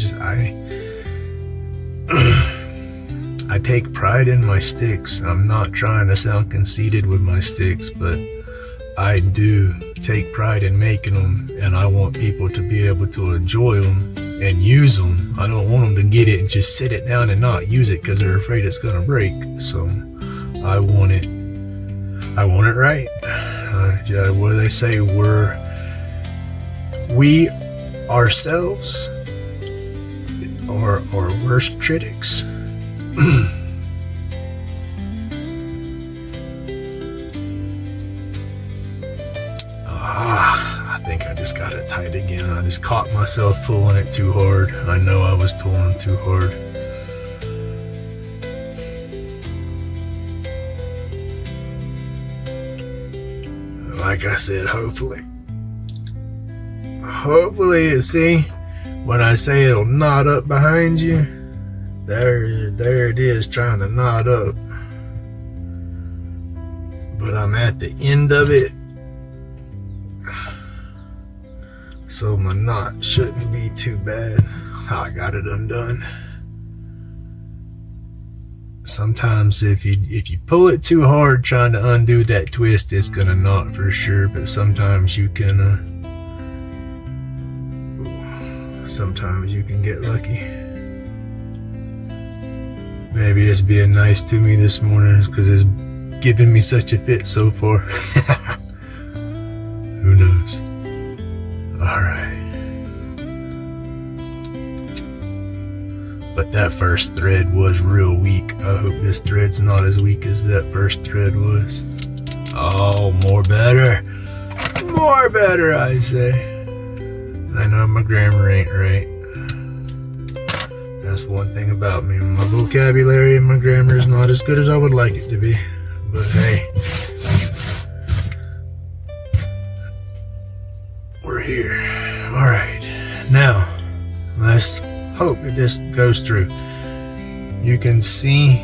take pride in my sticks. I'm not trying to sound conceited with my sticks, but I do take pride in making them, and I want people to be able to enjoy them and use them. I don't want them to get it and just sit it down and not use it because they're afraid it's gonna break. So I want it right. What do they say? We ourselves are our worst critics. I think I just got it tight again. I just caught myself pulling it too hard. I know I was pulling too hard. Like I said, hopefully, see, when I say it'll knot up behind you, there it is trying to knot up. But I'm at the end of it, so my knot shouldn't be too bad. I got it undone. Sometimes if you pull it too hard trying to undo that twist, it's gonna knot for sure. But sometimes you can get lucky. Maybe it's being nice to me this morning because it's giving me such a fit so far. Who knows? Alright. But that first thread was real weak. I hope this thread's not as weak as that first thread was. Oh, more better. More better, I say. I know my grammar ain't right. That's one thing about me. My vocabulary and my grammar is not as good as I would like it to be. But hey, we're here. Alright, now let's hope that this goes through. You can see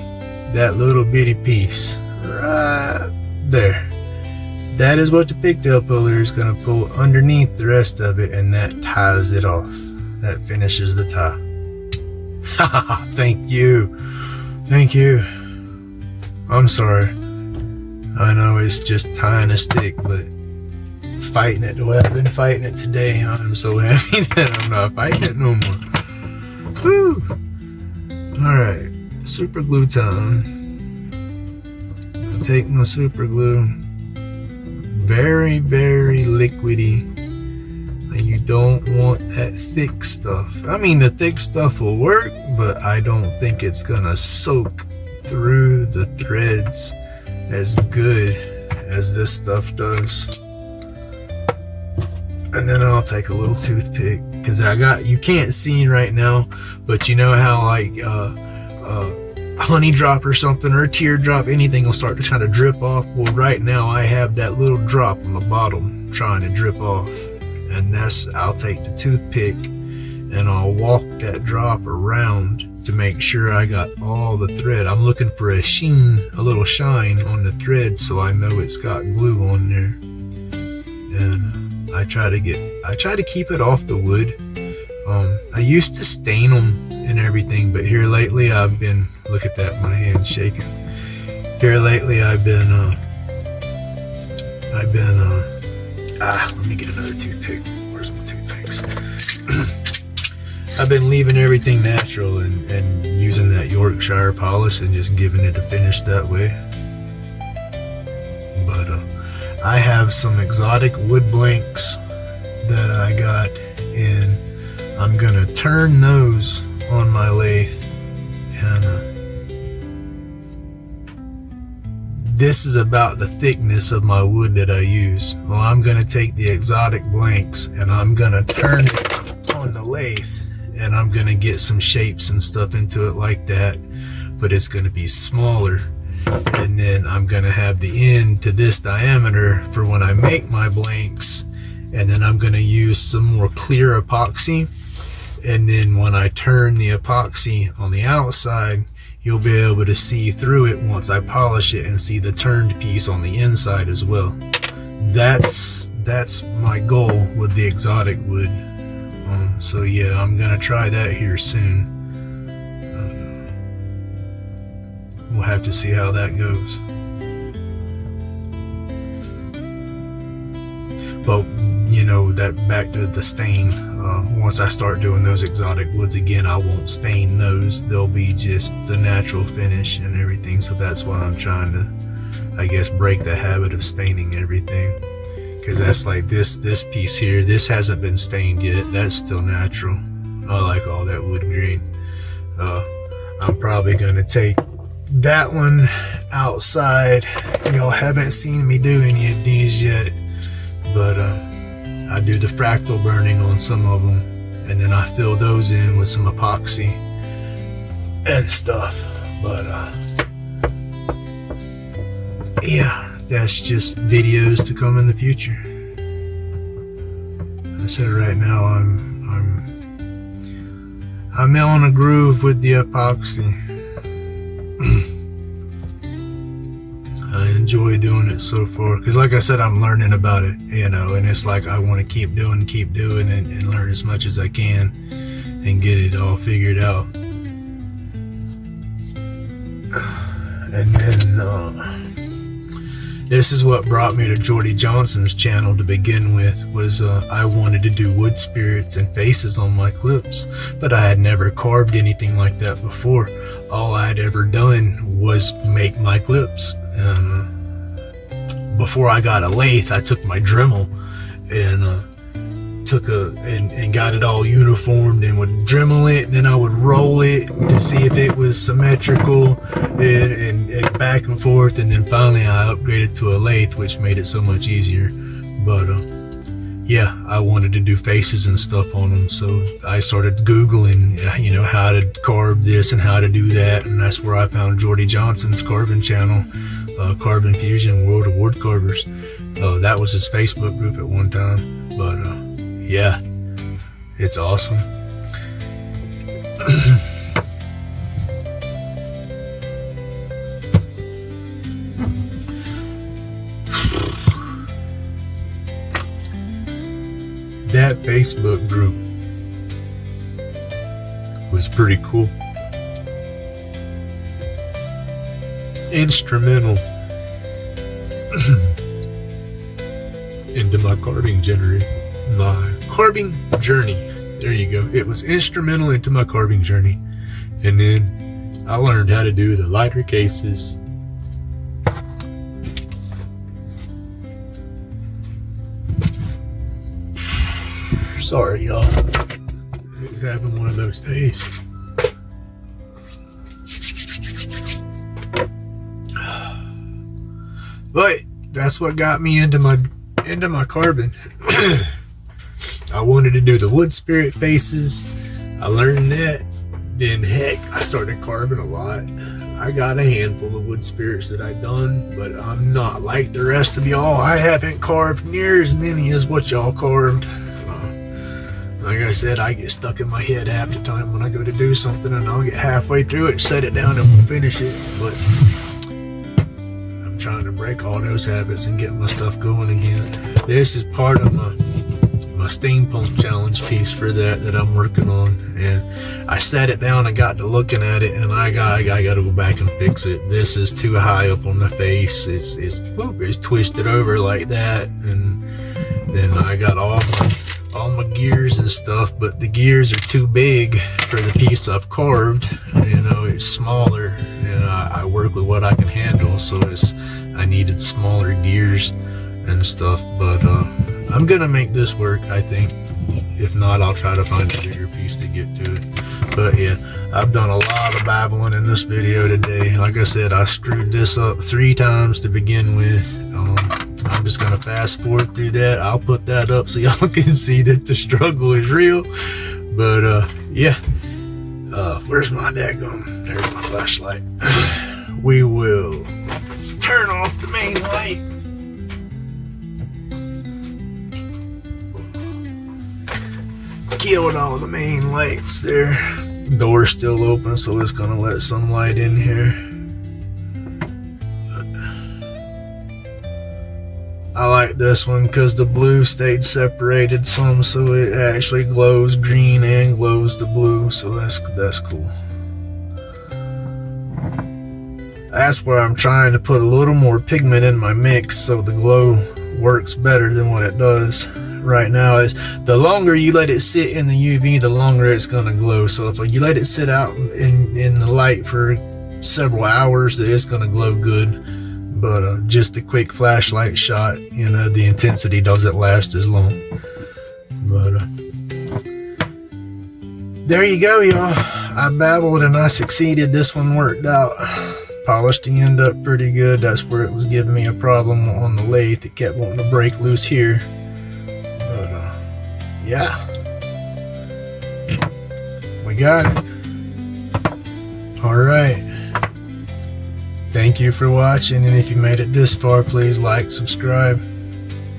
that little bitty piece right there. That is what the pigtail puller is going to pull underneath the rest of it, and that ties it off. That finishes the tie. Thank you. Thank you. I'm sorry. I know it's just tying a stick, but fighting it the way I've been fighting it today, I'm so happy that I'm not fighting it no more. Woo! Alright, super glue time. I take my super glue. Very, very liquidy. You don't want that thick stuff. I mean, the thick stuff will work, but I don't think it's gonna soak through the threads as good as this stuff does. And then I'll take a little toothpick, because you can't see right now, but you know how like honey drop or something, or a teardrop, anything will start to kind of drip off. Well, right now I have that little drop on the bottom trying to drip off, and I'll take the toothpick and I'll walk that drop around to make sure I got all the thread. I'm looking for a sheen, a little shine on the thread, so I know it's got glue on there. And I try to keep it off the wood. I used to stain them and everything, but here lately look at that, my hand's shaking. Here lately I've been let me get another toothpick. Where's my toothpicks? I've been leaving everything natural and using that Yorkshire polish and just giving it a finish that way. But I have some exotic wood blanks that I got, and I'm gonna turn those on my lathe, and this is about the thickness of my wood that I use. Well, I'm gonna take the exotic blanks and I'm gonna turn it on the lathe, and I'm gonna get some shapes and stuff into it like that, but it's gonna be smaller. And then I'm gonna have the end to this diameter for when I make my blanks, and then I'm going to use some more clear epoxy, and then when I turn the epoxy on the outside, you'll be able to see through it once I polish it and see the turned piece on the inside as well. That's my goal with the exotic wood. So yeah, I'm gonna try that here soon. We'll have to see how that goes. But you know, that back to the stain, once I start doing those exotic woods again, I won't stain those. They'll be just the natural finish and everything. So that's why I'm trying to, I guess, break the habit of staining everything. Because that's like this piece here, this hasn't been stained yet. That's still natural. I like all that wood grain. I'm probably gonna take that one outside. Y'all haven't seen me do any of these yet, but I do the fractal burning on some of them, and then I fill those in with some epoxy and stuff. But yeah, that's just videos to come in the future. I said right now I'm on a groove with the epoxy. I enjoy doing it so far, because like I said, I'm learning about it, you know, and it's like I want to keep doing it and learn as much as I can and get it all figured out. And then this is what brought me to Jordy Johnson's channel to begin with, was I wanted to do wood spirits and faces on my clips, but I had never carved anything like that before. All I had ever done was make my clips. Before I got a lathe, I took my Dremel and and got it all uniformed and would Dremel it, and then I would roll it to see if it was symmetrical and back and forth, and then finally I upgraded to a lathe, which made it so much easier. But yeah, I wanted to do faces and stuff on them, so I started Googling, you know, how to carve this and how to do that, and that's where I found Jordy Johnson's carving channel, Carbon Fusion World of Wood Carvers. That was his Facebook group at one time. But yeah, it's awesome. That Facebook group was pretty cool. Instrumental into my carving journey. There you go. It was instrumental into my carving journey. And then I learned how to do the lighter cases. Sorry, y'all. It was having one of those days. But that's what got me into my carving. I wanted to do the wood spirit faces. I learned that. Then heck, I started carving a lot. I got a handful of wood spirits that I've done, but I'm not like the rest of y'all. I haven't carved near as many as what y'all carved. Like I said, I get stuck in my head half the time when I go to do something, and I'll get halfway through it, set it down, and we'll finish it. But I'm trying to break all those habits and get my stuff going again. This is part of my steampunk challenge piece for that I'm working on, and I sat it down and got to looking at it, and I got to go back and fix it. This is too high up on the face. It's twisted over like that, and then I got all my gears and stuff, but the gears are too big for the piece I've carved. You know, it's smaller, and I work with what I can handle, so I needed smaller gears and stuff. But I'm gonna make this work, I think. If not, I'll try to find a bigger piece to get to it. But yeah, I've done a lot of babbling in this video today. Like I said, I screwed this up 3 times to begin with. I'm just gonna fast forward through that. I'll put that up so y'all can see that the struggle is real. But yeah, where's my daggone? There's my flashlight. We will turn off the main light. killed all the main lights there. Door's still open, so it's gonna let some light in here. I like this one because the blue stayed separated some, so it actually glows green and glows the blue, so that's cool. That's where I'm trying to put a little more pigment in my mix so the glow works better than what it does right now. Is the longer you let it sit in the UV, the longer it's gonna glow. So if you let it sit out in the light for several hours, it's gonna glow good. But just a quick flashlight shot, you know, the intensity doesn't last as long. But there you go, y'all. I babbled and I succeeded. This one worked out. Polished the end up pretty good. That's where it was giving me a problem on the lathe. It kept wanting to break loose here. But yeah, we got it. All right. Thank you for watching, and if you made it this far, please like, subscribe,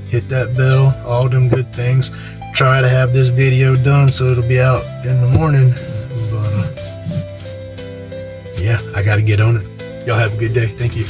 hit that bell, all them good things. Try to have this video done so it'll be out in the morning. But yeah, I gotta get on it. Y'all have a good day. Thank you.